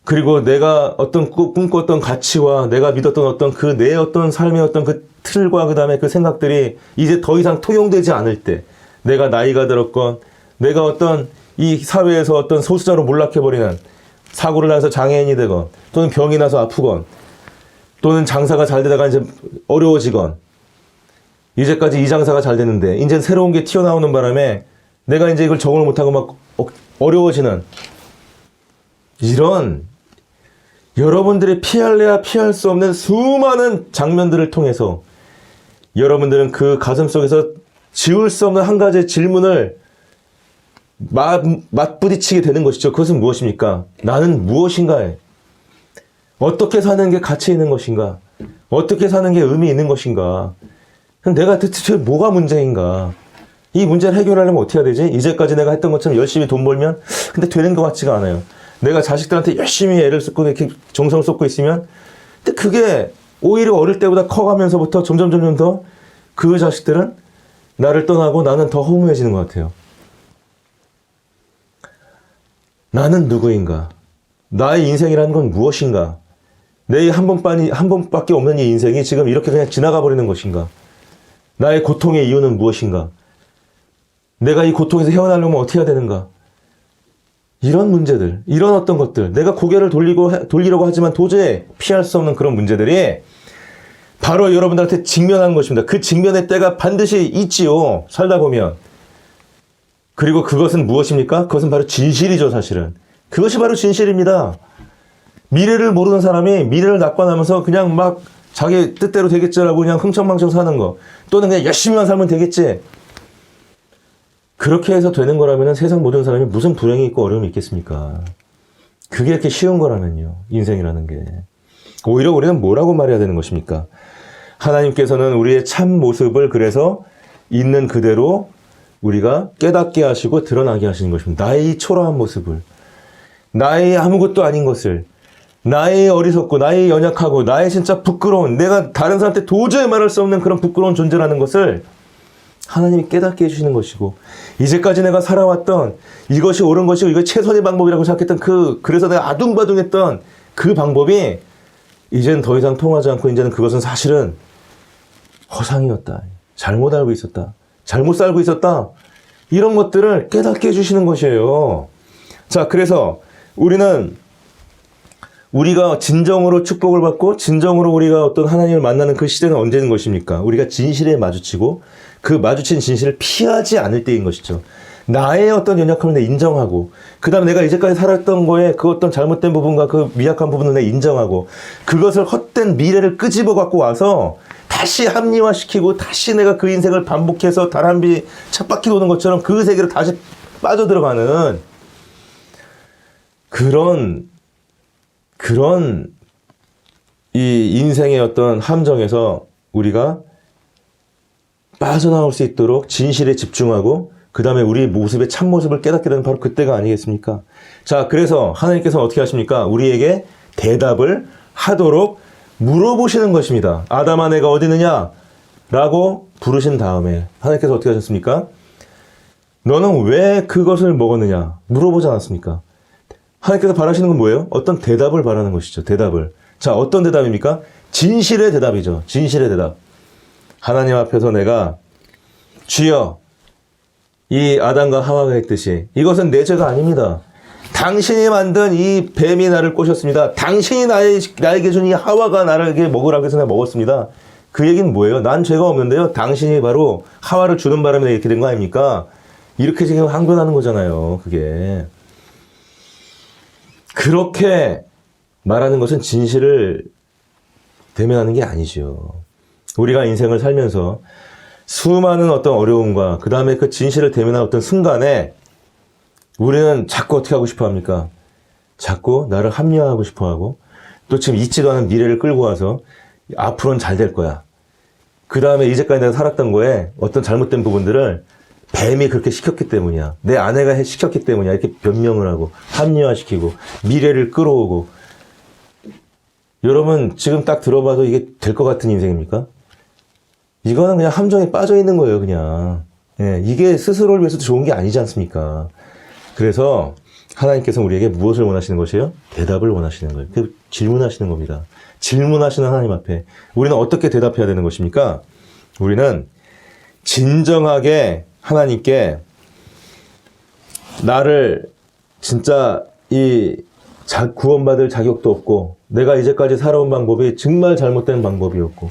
그리고 내가 어떤 꿈꿨던 가치와 내가 믿었던 어떤 그 내 어떤 삶의 어떤 그 틀과 그 다음에 그 생각들이 이제 더 이상 통용되지 않을 때 내가 나이가 들었건 내가 어떤 이 사회에서 어떤 소수자로 몰락해버리는 사고를 나서 장애인이 되건 또는 병이 나서 아프건 또는 장사가 잘 되다가 이제 어려워지건 이제까지 이 장사가 잘 됐는데 이제 새로운 게 튀어나오는 바람에 내가 이제 이걸 적응을 못하고 막 어려워지는 이런 여러분들이 피할래야 피할 수 없는 수많은 장면들을 통해서 여러분들은 그 가슴 속에서 지울 수 없는 한 가지의 질문을 맞부딪히게 되는 것이죠. 그것은 무엇입니까? 나는 무엇인가에? 어떻게 사는 게 가치 있는 것인가? 어떻게 사는 게 의미 있는 것인가? 내가 대체 뭐가 문제인가? 이 문제를 해결하려면 어떻게 해야 되지? 이제까지 내가 했던 것처럼 열심히 돈 벌면 근데 되는 것 같지가 않아요. 내가 자식들한테 열심히 애를 쏟고 이렇게 정성을 쏟고 있으면 근데 그게 오히려 어릴 때보다 커가면서부터 점점 더 그 자식들은 나를 떠나고 나는 더 허무해지는 것 같아요. 나는 누구인가? 나의 인생이라는 건 무엇인가? 내 한 번밖에 없는 이 인생이 지금 이렇게 그냥 지나가 버리는 것인가? 나의 고통의 이유는 무엇인가? 내가 이 고통에서 헤어나려면 어떻게 해야 되는가? 이런 문제들, 이런 어떤 것들, 내가 고개를 돌리려고 하지만 도저히 피할 수 없는 그런 문제들이 바로 여러분들한테 직면하는 것입니다. 그 직면의 때가 반드시 있지요. 살다 보면. 그리고 그것은 무엇입니까? 그것은 바로 진실이죠, 사실은. 그것이 바로 진실입니다. 미래를 모르는 사람이 미래를 낙관하면서 그냥 막 자기 뜻대로 되겠지라고 그냥 흥청망청 사는 거. 또는 그냥 열심히만 살면 되겠지. 그렇게 해서 되는 거라면 세상 모든 사람이 무슨 불행이 있고 어려움이 있겠습니까? 그게 이렇게 쉬운 거라면요. 인생이라는 게. 오히려 우리는 뭐라고 말해야 되는 것입니까? 하나님께서는 우리의 참 모습을 그래서 있는 그대로 우리가 깨닫게 하시고 드러나게 하시는 것입니다. 나의 초라한 모습을, 나의 아무것도 아닌 것을, 나의 어리석고 나의 연약하고 나의 진짜 부끄러운, 내가 다른 사람한테 도저히 말할 수 없는 그런 부끄러운 존재라는 것을 하나님이 깨닫게 해주시는 것이고, 이제까지 내가 살아왔던 이것이 옳은 것이고 이거 최선의 방법이라고 생각했던 그래서 내가 아둥바둥했던 그 방법이 이제는 더 이상 통하지 않고 이제는 그것은 사실은 허상이었다. 잘못 알고 있었다. 잘못 살고 있었다. 이런 것들을 깨닫게 해주시는 것이에요. 자, 그래서 우리가 진정으로 축복을 받고 진정으로 우리가 어떤 하나님을 만나는 그 시대는 언제인 것입니까? 우리가 진실에 마주치고 그 마주친 진실을 피하지 않을 때인 것이죠. 나의 어떤 연약함을 내가 인정하고 그 다음에 내가 이제까지 살았던 거에 그 어떤 잘못된 부분과 그 미약한 부분을 내가 인정하고 그것을 헛된 미래를 끄집어 갖고 와서 다시 합리화시키고 다시 내가 그 인생을 반복해서 다람쥐 쳇바퀴 도는 것처럼 그 세계로 다시 빠져들어가는 그런 이 인생의 어떤 함정에서 우리가 빠져나올 수 있도록 진실에 집중하고 그 다음에 우리 모습의 참모습을 깨닫게 되는 바로 그때가 아니겠습니까? 자, 그래서 하나님께서 어떻게 하십니까? 우리에게 대답을 하도록 물어보시는 것입니다. 아담아 내가 어디 있느냐? 라고 부르신 다음에 하나님께서 어떻게 하셨습니까? 너는 왜 그것을 먹었느냐? 물어보지 않았습니까? 하나님께서 바라시는 건 뭐예요? 어떤 대답을 바라는 것이죠. 대답을. 자, 어떤 대답입니까? 진실의 대답이죠. 진실의 대답. 하나님 앞에서 내가 주여 이 아담과 하와가 했듯이 이것은 내 죄가 아닙니다. 당신이 만든 이 뱀이 나를 꼬셨습니다. 당신이 나에게 준 이 하와가 나에게 먹으라고 해서 내가 먹었습니다. 그 얘기는 뭐예요? 난 죄가 없는데요. 당신이 바로 하와를 주는 바람에 이렇게 된 거 아닙니까? 이렇게 지금 항변하는 거잖아요. 그게. 그렇게 말하는 것은 진실을 대면하는 게 아니죠. 우리가 인생을 살면서 수많은 어떤 어려움과 그 다음에 그 진실을 대면한 어떤 순간에 우리는 자꾸 어떻게 하고 싶어 합니까? 자꾸 나를 합리화하고 싶어 하고 또 지금 있지도 않은 미래를 끌고 와서 앞으로는 잘 될 거야. 그 다음에 이제까지 내가 살았던 거에 어떤 잘못된 부분들을 뱀이 그렇게 시켰기 때문이야. 내 아내가 시켰기 때문이야. 이렇게 변명을 하고 합리화시키고 미래를 끌어오고. 여러분 지금 딱 들어봐도 이게 될 것 같은 인생입니까? 이거는 그냥 함정에 빠져 있는 거예요. 그냥. 예, 이게 스스로를 위해서도 좋은 게 아니지 않습니까? 그래서 하나님께서 우리에게 무엇을 원하시는 것이에요? 대답을 원하시는 거예요. 그 질문하시는 겁니다. 질문하시는 하나님 앞에 우리는 어떻게 대답해야 되는 것입니까? 우리는 진정하게 하나님께 나를 진짜 구원받을 자격도 없고 내가 이제까지 살아온 방법이 정말 잘못된 방법이었고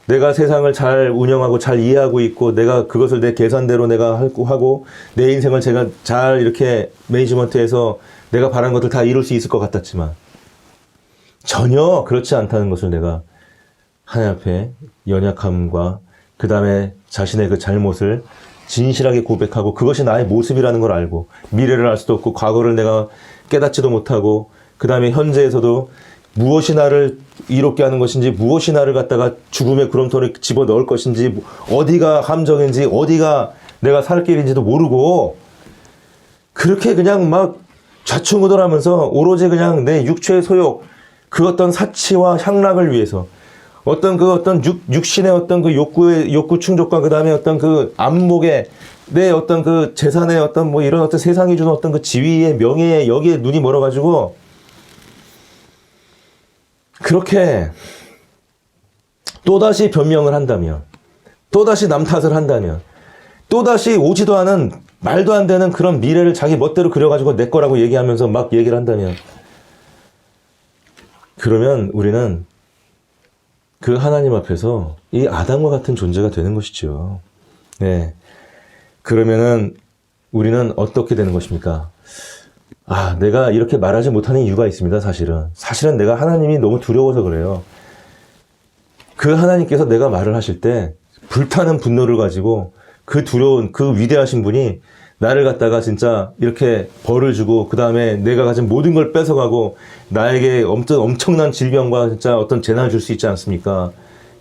내가 세상을 잘 운영하고 잘 이해하고 있고 내가 그것을 내 계산대로 내가 하고 내 인생을 제가 잘 이렇게 매니지먼트해서 내가 바란 것들 다 이룰 수 있을 것 같았지만 전혀 그렇지 않다는 것을 내가 하나님 앞에 연약함과 그 다음에 자신의 그 잘못을 진실하게 고백하고 그것이 나의 모습이라는 걸 알고 미래를 알 수도 없고 과거를 내가 깨닫지도 못하고 그 다음에 현재에서도 무엇이 나를 이롭게 하는 것인지 무엇이 나를 갖다가 죽음의 구렁텅이에 집어넣을 것인지 어디가 함정인지 어디가 내가 살 길인지도 모르고 그렇게 그냥 막 좌충우돌하면서 오로지 그냥 내 육체의 소욕 그 어떤 사치와 향락을 위해서 어떤 육신의 어떤 그 욕구 충족과 그 다음에 어떤 그 안목의 내 어떤 그 재산의 어떤 뭐 이런 어떤 세상이 주는 어떤 그 지위의 명예에 여기에 눈이 멀어가지고 그렇게 또다시 변명을 한다면 또다시 남 탓을 한다면 또다시 오지도 않은 말도 안 되는 그런 미래를 자기 멋대로 그려가지고 내 거라고 얘기하면서 막 얘기를 한다면 그러면 우리는 그 하나님 앞에서 이 아담과 같은 존재가 되는 것이죠. 네. 그러면은 우리는 어떻게 되는 것입니까? 아, 내가 이렇게 말하지 못하는 이유가 있습니다, 사실은. 사실은 내가 하나님이 너무 두려워서 그래요. 그 하나님께서 내가 말을 하실 때 불타는 분노를 가지고 그 두려운, 그 위대하신 분이 나를 갖다가 진짜 이렇게 벌을 주고 그 다음에 내가 가진 모든 걸 뺏어가고 나에게 엄청난 질병과 진짜 어떤 재난을 줄 수 있지 않습니까?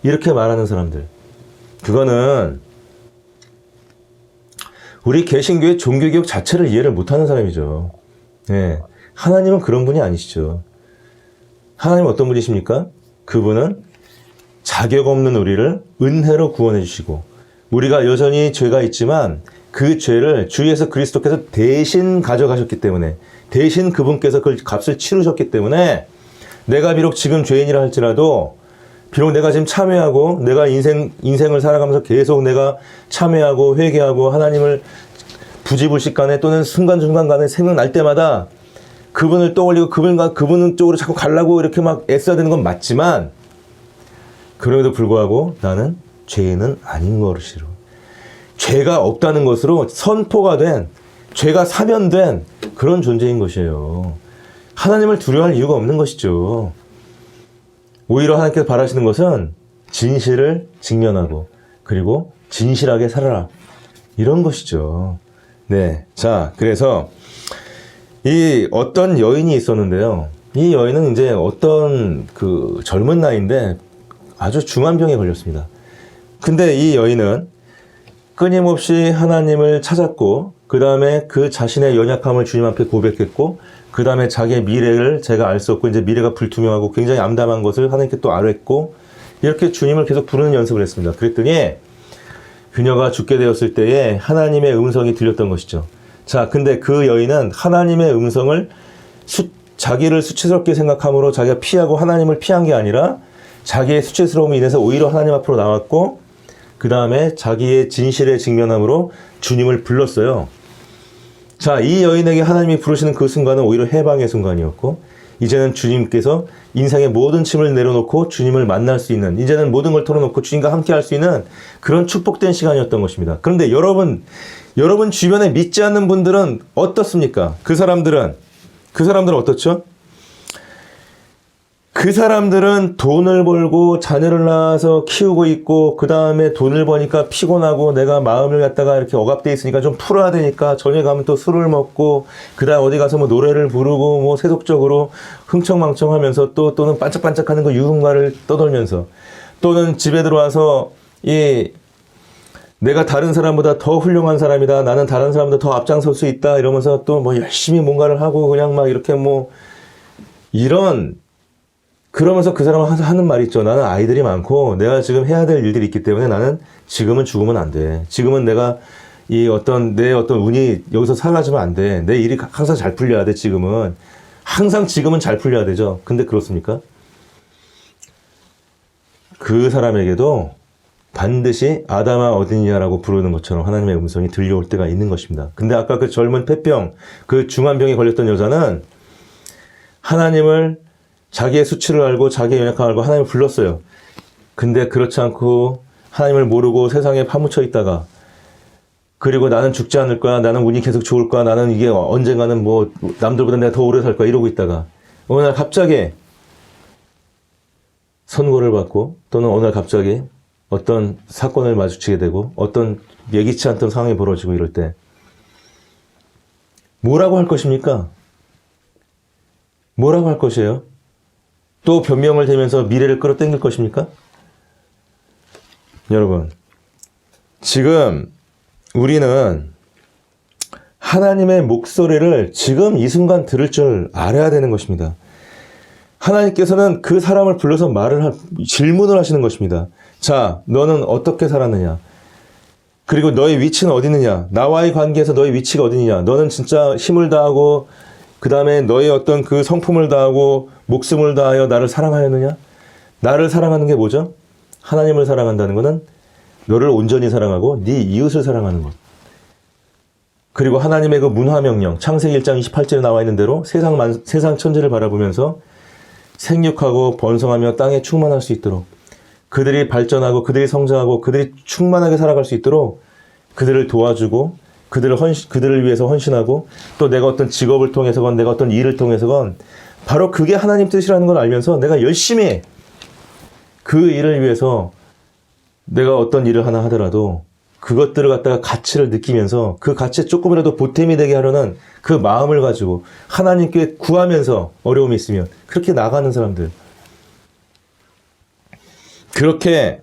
이렇게 말하는 사람들. 그거는 우리 개신교의 종교개혁 자체를 이해를 못하는 사람이죠. 네. 하나님은 그런 분이 아니시죠. 하나님은 어떤 분이십니까? 그분은 자격 없는 우리를 은혜로 구원해 주시고 우리가 여전히 죄가 있지만 그 죄를 주 예수 그리스도께서 대신 가져가셨기 때문에 대신 그분께서 그 값을 치르셨기 때문에 내가 비록 지금 죄인이라 할지라도 비록 내가 지금 참회하고 내가 인생을 살아가면서 계속 내가 참회하고 회개하고 하나님을 부지불식간에 또는 순간순간간에 생각날 때마다 그분을 떠올리고 그분 쪽으로 자꾸 가려고 이렇게 막 애써야 되는 건 맞지만 그럼에도 불구하고 나는 죄인은 아닌 것으로 죄가 없다는 것으로 선포가 된 죄가 사면된 그런 존재인 것이에요. 하나님을 두려워할 이유가 없는 것이죠. 오히려 하나님께서 바라시는 것은 진실을 직면하고 그리고 진실하게 살아라 이런 것이죠. 네, 자 그래서 이 어떤 여인이 있었는데요. 이 여인은 이제 어떤 그 젊은 나이인데 아주 중한 병에 걸렸습니다. 근데 이 여인은 끊임없이 하나님을 찾았고 그 다음에 그 자신의 연약함을 주님 앞에 고백했고 그 다음에 자기의 미래를 제가 알 수 없고 이제 미래가 불투명하고 굉장히 암담한 것을 하나님께 또 알았고 이렇게 주님을 계속 부르는 연습을 했습니다. 그랬더니 그녀가 죽게 되었을 때에 하나님의 음성이 들렸던 것이죠. 자, 근데 그 여인은 하나님의 음성을 자기를 수치스럽게 생각함으로 자기가 피하고 하나님을 피한 게 아니라 자기의 수치스러움으로 인해서 오히려 하나님 앞으로 나왔고 그 다음에 자기의 진실에 직면함으로 주님을 불렀어요. 자, 이 여인에게 하나님이 부르시는 그 순간은 오히려 해방의 순간이었고 이제는 주님께서 인생의 모든 짐을 내려놓고 주님을 만날 수 있는 이제는 모든 걸 털어놓고 주님과 함께 할 수 있는 그런 축복된 시간이었던 것입니다. 그런데 여러분 주변에 믿지 않는 분들은 어떻습니까? 그 사람들은 어떻죠? 그 사람들은 돈을 벌고 자녀를 낳아서 키우고 있고 그 다음에 돈을 버니까 피곤하고 내가 마음을 갖다가 이렇게 억압돼 있으니까 좀 풀어야 되니까 저녁에 가면 또 술을 먹고 그 다음 어디 가서 뭐 노래를 부르고 뭐 세속적으로 흥청망청하면서 또는 반짝반짝하는 그 유흥가를 떠돌면서 또는 집에 들어와서 내가 다른 사람보다 더 훌륭한 사람이다. 나는 다른 사람보다 더 앞장설 수 있다. 이러면서 또 뭐 열심히 뭔가를 하고 그냥 막 이렇게 뭐 그러면서 그 사람은 항상 하는 말이 있죠. 나는 아이들이 많고 내가 지금 해야 될 일들이 있기 때문에 나는 지금은 죽으면 안 돼. 지금은 내가 내 어떤 운이 여기서 사라지면 안 돼. 내 일이 항상 잘 풀려야 돼. 지금은 잘 풀려야 되죠. 근데 그렇습니까? 그 사람에게도 반드시 아담아 어디냐라고 부르는 것처럼 하나님의 음성이 들려올 때가 있는 것입니다. 근데 아까 그 젊은 폐병, 그 중환병에 걸렸던 여자는 하나님을 자기의 수치를 알고 자기의 연약함을 알고 하나님을 불렀어요. 근데 그렇지 않고 하나님을 모르고 세상에 파묻혀 있다가 그리고 나는 죽지 않을 거야. 나는 운이 계속 좋을 거야. 나는 이게 언젠가는 뭐 남들보다 내가 더 오래 살 거야. 이러고 있다가 어느 날 갑자기 선고를 받고 또는 어느 날 갑자기 어떤 사건을 마주치게 되고 어떤 예기치 않던 상황이 벌어지고 이럴 때 뭐라고 할 것입니까? 뭐라고 할 것이에요? 또 변명을 대면서 미래를 끌어당길 것입니까? 여러분, 지금 우리는 하나님의 목소리를 지금 이 순간 들을 줄 알아야 되는 것입니다. 하나님께서는 그 사람을 불러서 질문을 하시는 것입니다. 자, 너는 어떻게 살았느냐? 그리고 너의 위치는 어디 있느냐? 나와의 관계에서 너의 위치가 어디 있느냐? 너는 진짜 힘을 다하고 그 다음에 너의 어떤 그 성품을 다하고 목숨을 다하여 나를 사랑하였느냐? 나를 사랑하는 게 뭐죠? 하나님을 사랑한다는 것은 너를 온전히 사랑하고 네 이웃을 사랑하는 것. 그리고 하나님의 그 문화명령, 창세기 1장 28절에 나와 있는 대로 세상 천지를 바라보면서 생육하고 번성하며 땅에 충만할 수 있도록 그들이 발전하고 그들이 성장하고 그들이 충만하게 살아갈 수 있도록 그들을 도와주고 그들을 위해서 헌신하고 또 내가 어떤 직업을 통해서건 내가 어떤 일을 통해서건 바로 그게 하나님 뜻이라는 걸 알면서 내가 열심히 그 일을 위해서 내가 어떤 일을 하나 하더라도 그것들을 갖다가 가치를 느끼면서 그 가치에 조금이라도 보탬이 되게 하려는 그 마음을 가지고 하나님께 구하면서 어려움이 있으면 그렇게 나가는 사람들, 그렇게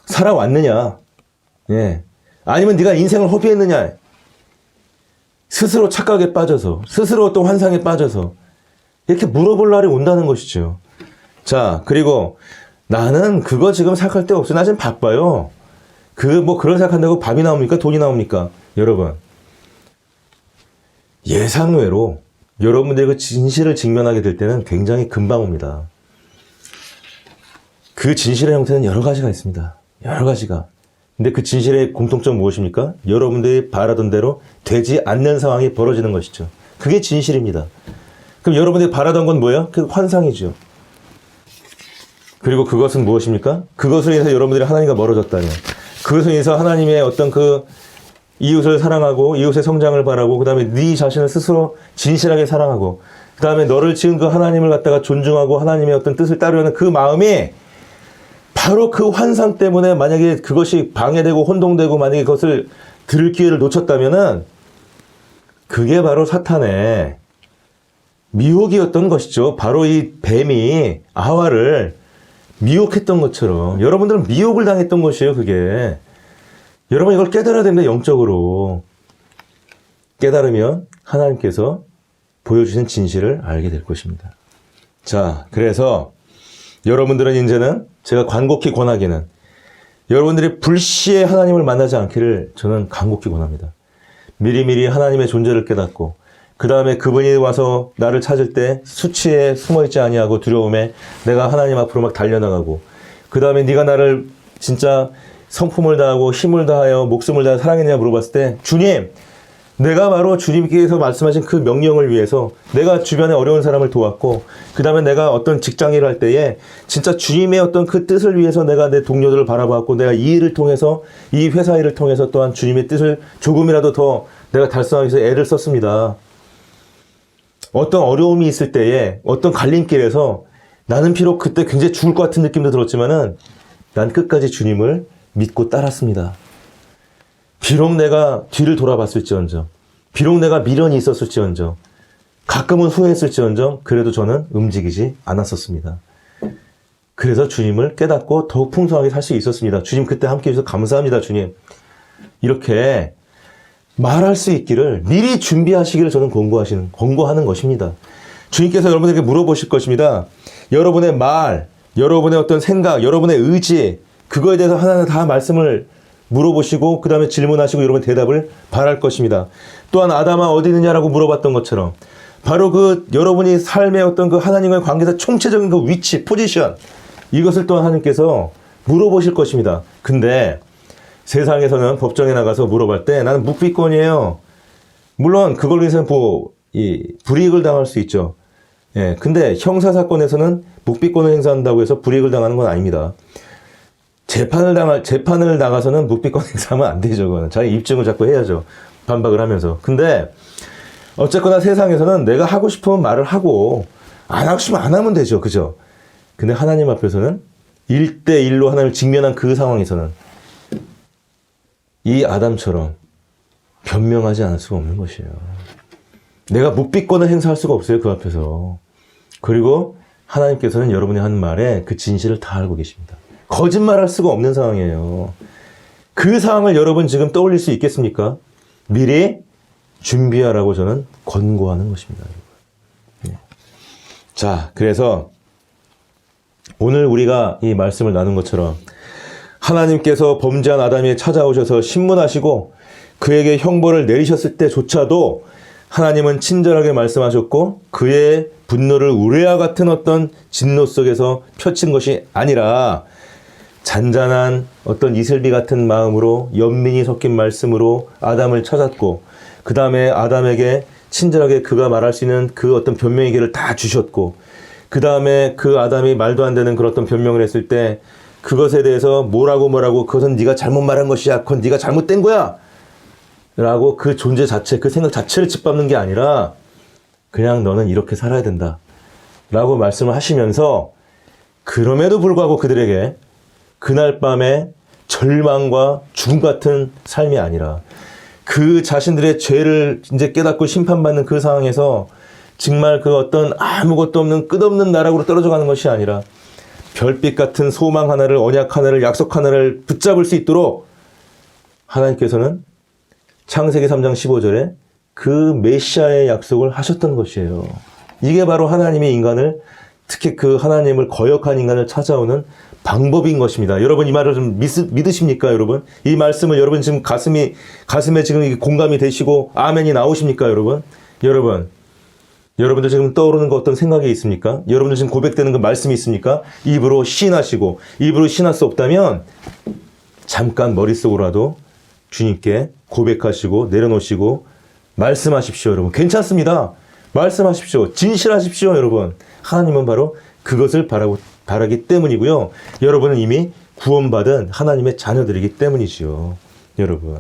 살아왔느냐? 예. 아니면 네가 인생을 허비했느냐? 스스로 착각에 빠져서 스스로 또 환상에 빠져서 이렇게 물어볼 날이 온다는 것이죠. 자, 그리고 나는 그거 지금 생각할 데가 없어요. 나 지금 바빠요. 그런 생각한다고 밥이 나옵니까? 돈이 나옵니까? 여러분, 예상외로 여러분들의 그 진실을 직면하게 될 때는 굉장히 금방 옵니다. 그 진실의 형태는 여러 가지가 있습니다. 여러 가지가. 근데 그 진실의 공통점 무엇입니까? 여러분들이 바라던 대로 되지 않는 상황이 벌어지는 것이죠. 그게 진실입니다. 그럼 여러분들이 바라던 건 뭐예요? 그 환상이죠. 그리고 그것은 무엇입니까? 그것을 인해서 여러분들이 하나님과 멀어졌다면, 그것을 인해서 하나님의 어떤 그 이웃을 사랑하고 이웃의 성장을 바라고 그 다음에 네 자신을 스스로 진실하게 사랑하고 그 다음에 너를 지은 그 하나님을 갖다가 존중하고 하나님의 어떤 뜻을 따르려는 그 마음이 바로 그 환상 때문에 만약에 그것이 방해되고 혼동되고 만약에 그것을 들을 기회를 놓쳤다면은 그게 바로 사탄의 미혹이었던 것이죠. 바로 이 뱀이 하와를 미혹했던 것처럼 여러분들은 미혹을 당했던 것이에요. 그게 여러분 이걸 깨달아야 됩니다. 영적으로. 깨달으면 하나님께서 보여주신 진실을 알게 될 것입니다. 자, 그래서 여러분들은 이제는 제가 간곡히 권하기는 여러분들이 불시에 하나님을 만나지 않기를 저는 간곡히 권합니다. 미리미리 하나님의 존재를 깨닫고 그 다음에 그분이 와서 나를 찾을 때 수치에 숨어있지 아니하고 두려움에 내가 하나님 앞으로 막 달려나가고 그 다음에 네가 나를 진짜 성품을 다하고 힘을 다하여 목숨을 다하여 사랑했느냐 물어봤을 때 주님, 내가 바로 주님께서 말씀하신 그 명령을 위해서 내가 주변에 어려운 사람을 도왔고 그 다음에 내가 어떤 직장일을 할 때에 진짜 주님의 어떤 그 뜻을 위해서 내가 내 동료들을 바라봤고 내가 이 일을 통해서 이 회사 일을 통해서 또한 주님의 뜻을 조금이라도 더 내가 달성하기 위해서 애를 썼습니다. 어떤 어려움이 있을 때에 어떤 갈림길에서 나는 비록 그때 굉장히 죽을 것 같은 느낌도 들었지만은 난 끝까지 주님을 믿고 따랐습니다. 비록 내가 뒤를 돌아봤을지언정, 비록 내가 미련이 있었을지언정, 가끔은 후회했을지언정, 그래도 저는 움직이지 않았었습니다. 그래서 주님을 깨닫고 더욱 풍성하게 살 수 있었습니다. 주님 그때 함께 해주셔서 감사합니다, 주님. 이렇게 말할 수 있기를 미리 준비하시기를 저는 권고하는 것입니다. 주님께서 여러분에게 물어보실 것입니다. 여러분의 말, 여러분의 어떤 생각, 여러분의 의지, 그거에 대해서 하나하나 다 말씀을 물어보시고 그 다음에 질문하시고 여러분 대답을 바랄 것입니다. 또한 아담아 어디 있느냐라고 물어봤던 것처럼 바로 그 여러분이 삶의 어떤 그 하나님과의 관계에서 총체적인 그 위치, 포지션 이것을 또한 하나님께서 물어보실 것입니다. 근데 세상에서는 법정에 나가서 물어볼 때 나는 묵비권이에요. 물론 그걸 위해서는 불이익을 당할 수 있죠. 예, 근데 형사사건에서는 묵비권을 행사한다고 해서 불이익을 당하는 건 아닙니다. 재판을 나가서는 묵비권 행사하면 안 되죠. 그거는. 자기 입증을 자꾸 해야죠. 반박을 하면서. 근데, 어쨌거나 세상에서는 내가 하고 싶으면 말을 하고, 안 하고 싶으면 안 하면 되죠. 그죠? 근데 하나님 앞에서는 1대1로 하나님을 직면한 그 상황에서는 이 아담처럼 변명하지 않을 수가 없는 것이에요. 내가 묵비권을 행사할 수가 없어요. 그 앞에서. 그리고 하나님께서는 여러분이 한 말에 그 진실을 다 알고 계십니다. 거짓말할 수가 없는 상황이에요. 그 상황을 여러분 지금 떠올릴 수 있겠습니까? 미리 준비하라고 저는 권고하는 것입니다. 네. 자, 그래서 오늘 우리가 이 말씀을 나눈 것처럼 하나님께서 범죄한 아담이 찾아오셔서 신문하시고 그에게 형벌을 내리셨을 때조차도 하나님은 친절하게 말씀하셨고 그의 분노를 우레와 같은 어떤 진노 속에서 펼친 것이 아니라 잔잔한 어떤 이슬비 같은 마음으로 연민이 섞인 말씀으로 아담을 찾았고 그 다음에 아담에게 친절하게 그가 말할 수 있는 그 어떤 변명의 길을 다 주셨고 그 다음에 그 아담이 말도 안 되는 그런 어떤 변명을 했을 때 그것에 대해서 뭐라고 그것은 네가 잘못 말한 것이야. 그건 네가 잘못된 거야. 라고 그 존재 자체, 그 생각 자체를 짓밟는 게 아니라 그냥 너는 이렇게 살아야 된다. 라고 말씀을 하시면서 그럼에도 불구하고 그들에게 그날 밤에 절망과 죽음 같은 삶이 아니라 그 자신들의 죄를 이제 깨닫고 심판받는 그 상황에서 정말 그 어떤 아무것도 없는 끝없는 나락으로 떨어져 가는 것이 아니라 별빛 같은 소망 하나를, 언약 하나를, 약속 하나를 붙잡을 수 있도록 하나님께서는 창세기 3장 15절에 그 메시아의 약속을 하셨던 것이에요. 이게 바로 하나님이 인간을, 특히 그 하나님을 거역한 인간을 찾아오는 방법인 것입니다. 여러분 이 말을 좀 믿으십니까, 여러분? 이 말씀을 여러분 지금 가슴에 지금 공감이 되시고 아멘이 나오십니까, 여러분? 여러분들 지금 떠오르는 거 어떤 생각이 있습니까? 여러분들 지금 고백되는 그 말씀이 있습니까? 입으로 시인하시고 입으로 시인할 수 없다면 잠깐 머릿속으로라도 주님께 고백하시고 내려놓으시고 말씀하십시오, 여러분. 괜찮습니다. 말씀하십시오. 진실하십시오, 여러분. 하나님은 바로 그것을 바라기 때문이고요. 여러분은 이미 구원받은 하나님의 자녀들이기 때문이지요, 여러분.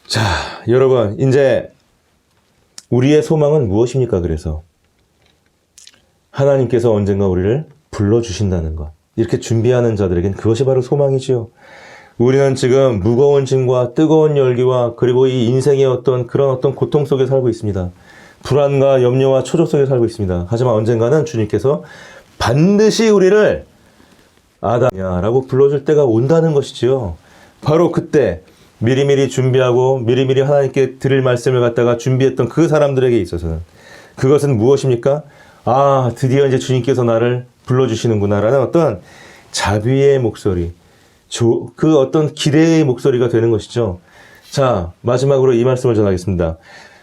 자, 여러분, 이제 우리의 소망은 무엇입니까? 그래서 하나님께서 언젠가 우리를 불러주신다는 것. 이렇게 준비하는 자들에겐 그것이 바로 소망이지요. 우리는 지금 무거운 짐과 뜨거운 열기와 그리고 이 인생의 그런 어떤 고통 속에 살고 있습니다. 불안과 염려와 초조 속에 살고 있습니다. 하지만 언젠가는 주님께서 반드시 우리를 아담이야 라고 불러줄 때가 온다는 것이지요. 바로 그때 미리미리 준비하고 미리미리 하나님께 드릴 말씀을 갖다가 준비했던 그 사람들에게 있어서는 그것은 무엇입니까? 아, 드디어 이제 주님께서 나를 불러주시는구나라는 어떤 자비의 목소리, 그 어떤 기대의 목소리가 되는 것이죠. 자, 마지막으로 이 말씀을 전하겠습니다.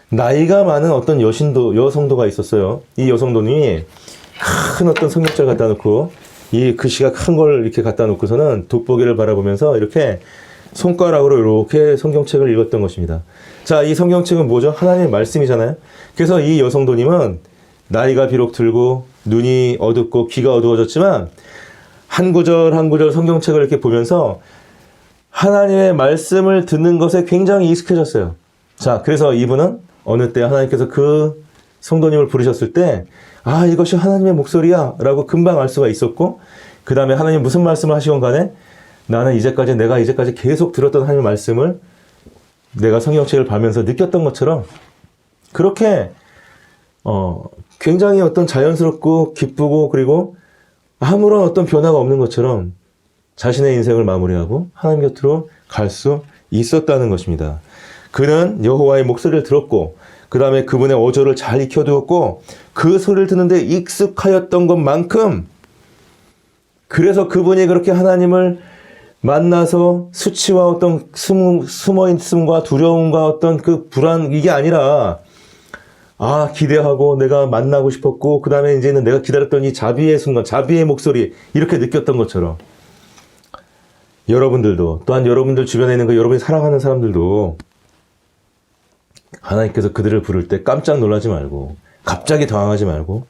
나이가 많은 어떤 여성도가 있었어요. 이 여성도님이 큰 어떤 성경책을 갖다 놓고 이 글씨가 큰 걸 이렇게 갖다 놓고서는 돋보기를 바라보면서 이렇게 손가락으로 이렇게 성경책을 읽었던 것입니다. 자, 이 성경책은 뭐죠? 하나님의 말씀이잖아요. 그래서 이 여성도님은 나이가 비록 들고 눈이 어둡고 귀가 어두워졌지만 한 구절 한 구절 성경책을 이렇게 보면서 하나님의 말씀을 듣는 것에 굉장히 익숙해졌어요. 자, 그래서 이분은 어느 때 하나님께서 그 성도님을 부르셨을 때 아, 이것이 하나님의 목소리야 라고 금방 알 수가 있었고, 그 다음에 하나님 무슨 말씀을 하시건 간에 나는 내가 이제까지 계속 들었던 하나님의 말씀을 내가 성경책을 봐면서 느꼈던 것처럼 그렇게 굉장히 어떤 자연스럽고 기쁘고 그리고 아무런 어떤 변화가 없는 것처럼 자신의 인생을 마무리하고 하나님 곁으로 갈 수 있었다는 것입니다. 그는 여호와의 목소리를 들었고 그 다음에 그분의 어조를 잘 익혀두었고 그 소리를 듣는데 익숙하였던 것만큼 그래서 그분이 그렇게 하나님을 만나서 수치와 어떤 숨어있음과 두려움과 어떤 그 불안 이게 아니라 아, 기대하고 내가 만나고 싶었고 그 다음에 이제는 내가 기다렸던 이 자비의 순간, 자비의 목소리 이렇게 느꼈던 것처럼 여러분들도 또한 여러분들 주변에 있는 그 여러분이 사랑하는 사람들도 하나님께서 그들을 부를 때 깜짝 놀라지 말고 갑자기 당황하지 말고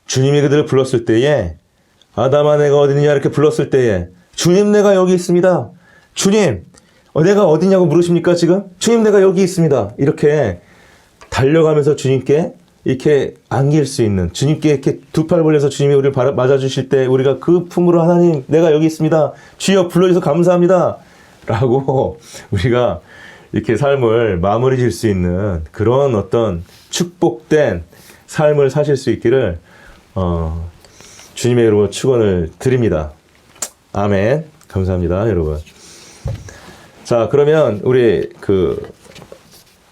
주님이 그들을 불렀을 때에 아담아 내가 어디 있느냐 이렇게 불렀을 때에 주님 내가 여기 있습니다. 주님 내가 어디냐고 물으십니까 지금? 주님 내가 여기 있습니다. 이렇게 달려가면서 주님께 이렇게 안길 수 있는 주님께 이렇게 두 팔 벌려서 주님이 우리를 맞아주실 때 우리가 그 품으로 하나님 내가 여기 있습니다. 주여 불러주셔서 감사합니다. 라고 우리가 이렇게 삶을 마무리 질 수 있는 그런 어떤 축복된 삶을 사실 수 있기를 주님의 이름으로 축원을 드립니다. 아멘. 감사합니다, 여러분. 자, 그러면 우리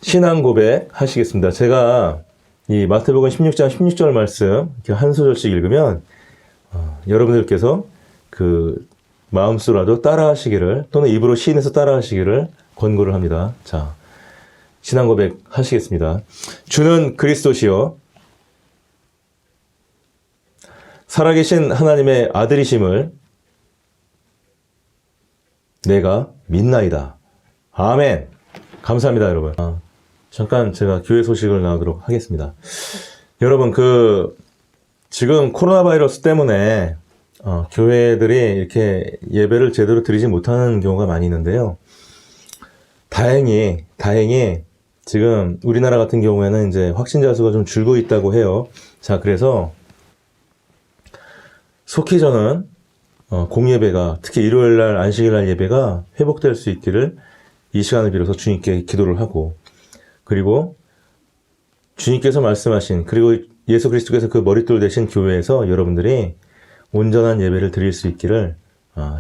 신앙 고백 하시겠습니다. 제가 이 마태복음 16장 16절 말씀 이렇게 한 소절씩 읽으면 여러분들께서 마음속으로라도 따라 하시기를 또는 입으로 시인해서 따라 하시기를 권고를 합니다. 자, 신앙 고백 하시겠습니다. 주는 그리스도시요 살아계신 하나님의 아들이심을 내가 믿나이다. 아멘. 감사합니다, 여러분. 잠깐 제가 교회 소식을 나누도록 하겠습니다. 여러분, 지금 코로나 바이러스 때문에 교회들이 이렇게 예배를 제대로 드리지 못하는 경우가 많이 있는데요. 다행히 지금 우리나라 같은 경우에는 이제 확진자 수가 좀 줄고 있다고 해요. 자, 그래서 속히 저는 공예배가 특히 일요일날 안식일날 예배가 회복될 수 있기를 이 시간을 빌어서 주님께 기도를 하고 그리고 주님께서 말씀하신 그리고 예수 그리스도께서 그 머릿돌 되신 교회에서 여러분들이 온전한 예배를 드릴 수 있기를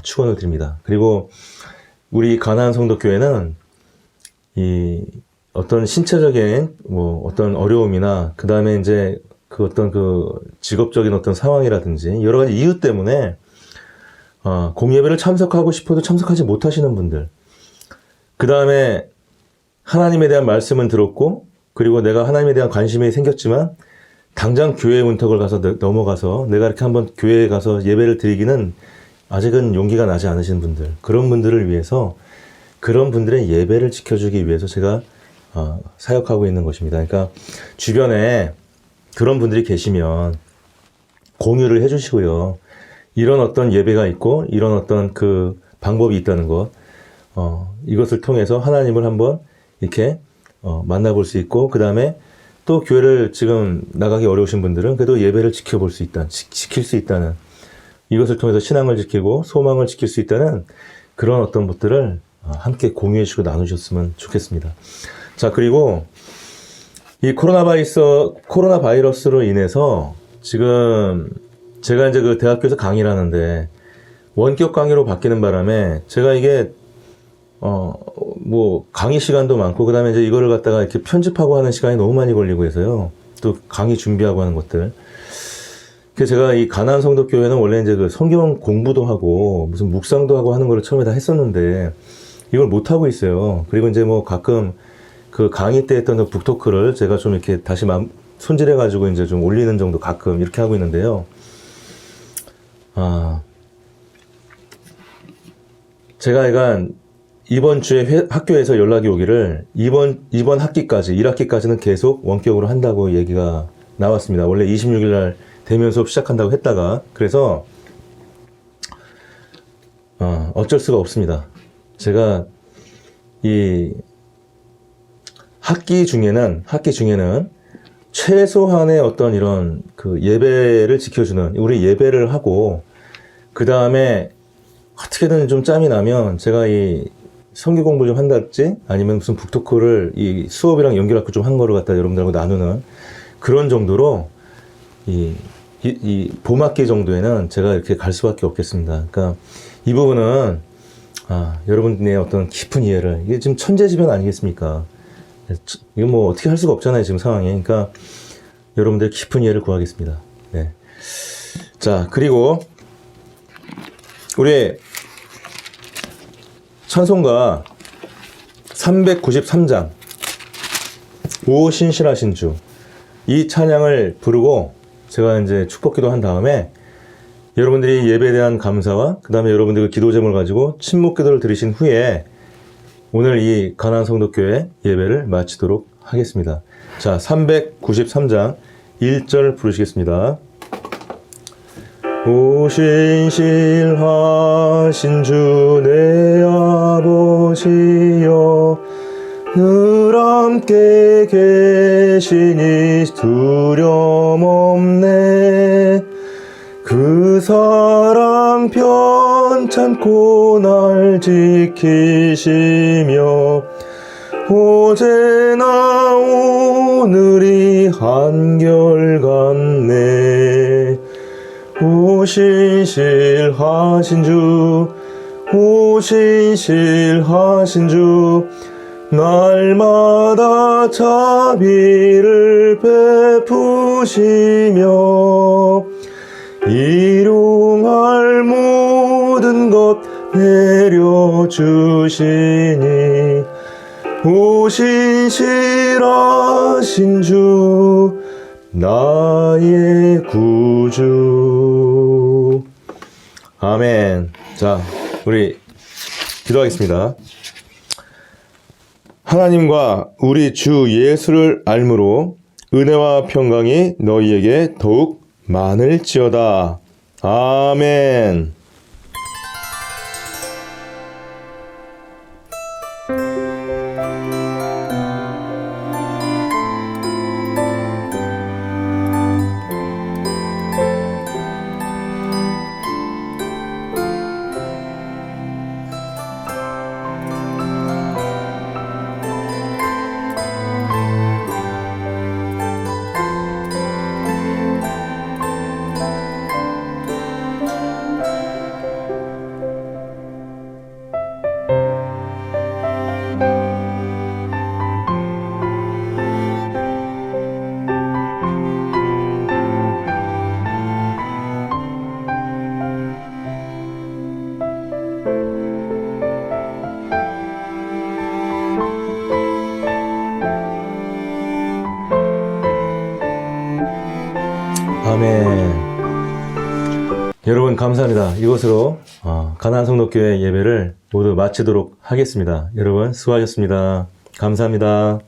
축원을 드립니다. 그리고 우리 가나안 성도교회는 이 어떤 신체적인 어떤 어려움이나 그 다음에 이제 어떤 직업적인 어떤 상황이라든지 여러 가지 이유 때문에 공예배를 참석하고 싶어도 참석하지 못하시는 분들, 그 다음에 하나님에 대한 말씀은 들었고 그리고 내가 하나님에 대한 관심이 생겼지만 당장 교회 문턱을 가서 넘어가서 내가 이렇게 한번 교회에 가서 예배를 드리기는 아직은 용기가 나지 않으신 분들, 그런 분들을 위해서 그런 분들의 예배를 지켜주기 위해서 제가 사역하고 있는 것입니다. 그러니까 주변에 그런 분들이 계시면 공유를 해주시고요. 이런 어떤 예배가 있고 이런 어떤 방법이 있다는 것, 이것을 통해서 하나님을 한번 이렇게 만나볼 수 있고 그 다음에 또 교회를 지금 나가기 어려우신 분들은 그래도 예배를 지킬 수 있다는 이것을 통해서 신앙을 지키고 소망을 지킬 수 있다는 그런 어떤 것들을 함께 공유해 주시고 나누셨으면 좋겠습니다. 자, 그리고 이 코로나 바이러스로 인해서 지금 제가 이제 대학교에서 강의를 하는데 원격 강의로 바뀌는 바람에 제가 이게 뭐 강의 시간도 많고 그다음에 이제 이거를 갖다가 이렇게 편집하고 하는 시간이 너무 많이 걸리고 해서요. 또 강의 준비하고 하는 것들. 그래서 제가 이 가나안 성도교회는 원래 이제 그 성경 공부도 하고 무슨 묵상도 하고 하는 거를 처음에 다 했었는데 이걸 못 하고 있어요. 그리고 이제 뭐 가끔 그 강의 때 했던 그 북토크를 제가 좀 이렇게 다시 손질해 가지고 이제 좀 올리는 정도 가끔 이렇게 하고 있는데요. 제가 약간 이번 주에 학교에서 연락이 오기를 이번 학기까지 1학기까지는 계속 원격으로 한다고 얘기가 나왔습니다. 원래 26일 날 대면 수업 시작한다고 했다가 그래서 어쩔 수가 없습니다. 제가 이 학기 중에는 최소한의 어떤 이런 그 예배를 지켜주는 우리 예배를 하고 그 다음에 어떻게든 좀 짬이 나면 제가 이 성경 공부 좀 한달지 아니면 무슨 북토크를 이 수업이랑 연결하고 좀 한 거를 갖다 여러분들하고 나누는 그런 정도로 이 봄학기 정도에는 제가 이렇게 갈 수밖에 없겠습니다. 그러니까 이 부분은 여러분의 어떤 깊은 이해를 이게 지금 천재지변 아니겠습니까? 이거 뭐 어떻게 할 수가 없잖아요 지금 상황에. 그러니까 여러분들 깊은 이해를 구하겠습니다. 네. 자 그리고 우리 찬송가 393장 오 신실하신 주 이 찬양을 부르고 제가 이제 축복기도 한 다음에 여러분들이 예배에 대한 감사와 그 다음에 여러분들 그 기도 제목을 가지고 침묵기도를 드리신 후에 오늘 이 가나안 성도교회 예배를 마치도록 하겠습니다. 자 393장 1절 부르시겠습니다. 오 신실하신 주 내 아버지여 늘 함께 계시니 두려움 없네. 그 사랑 편찮고 날 지키시며 어제나 오늘이 한결같네. 오 신실하신 주 오 신실하신 주 날마다 자비를 베푸시며 일용할 모든 것 내려주시니 오 신실하신 주 나의 구주. 아멘. 자, 우리 기도하겠습니다. 하나님과 우리 주 예수를 알므로 은혜와 평강이 너희에게 더욱 많을지어다. 아멘. 아멘. 여러분 감사합니다. 이것으로 가나안 성도교회 예배를 모두 마치도록 하겠습니다. 여러분 수고하셨습니다. 감사합니다.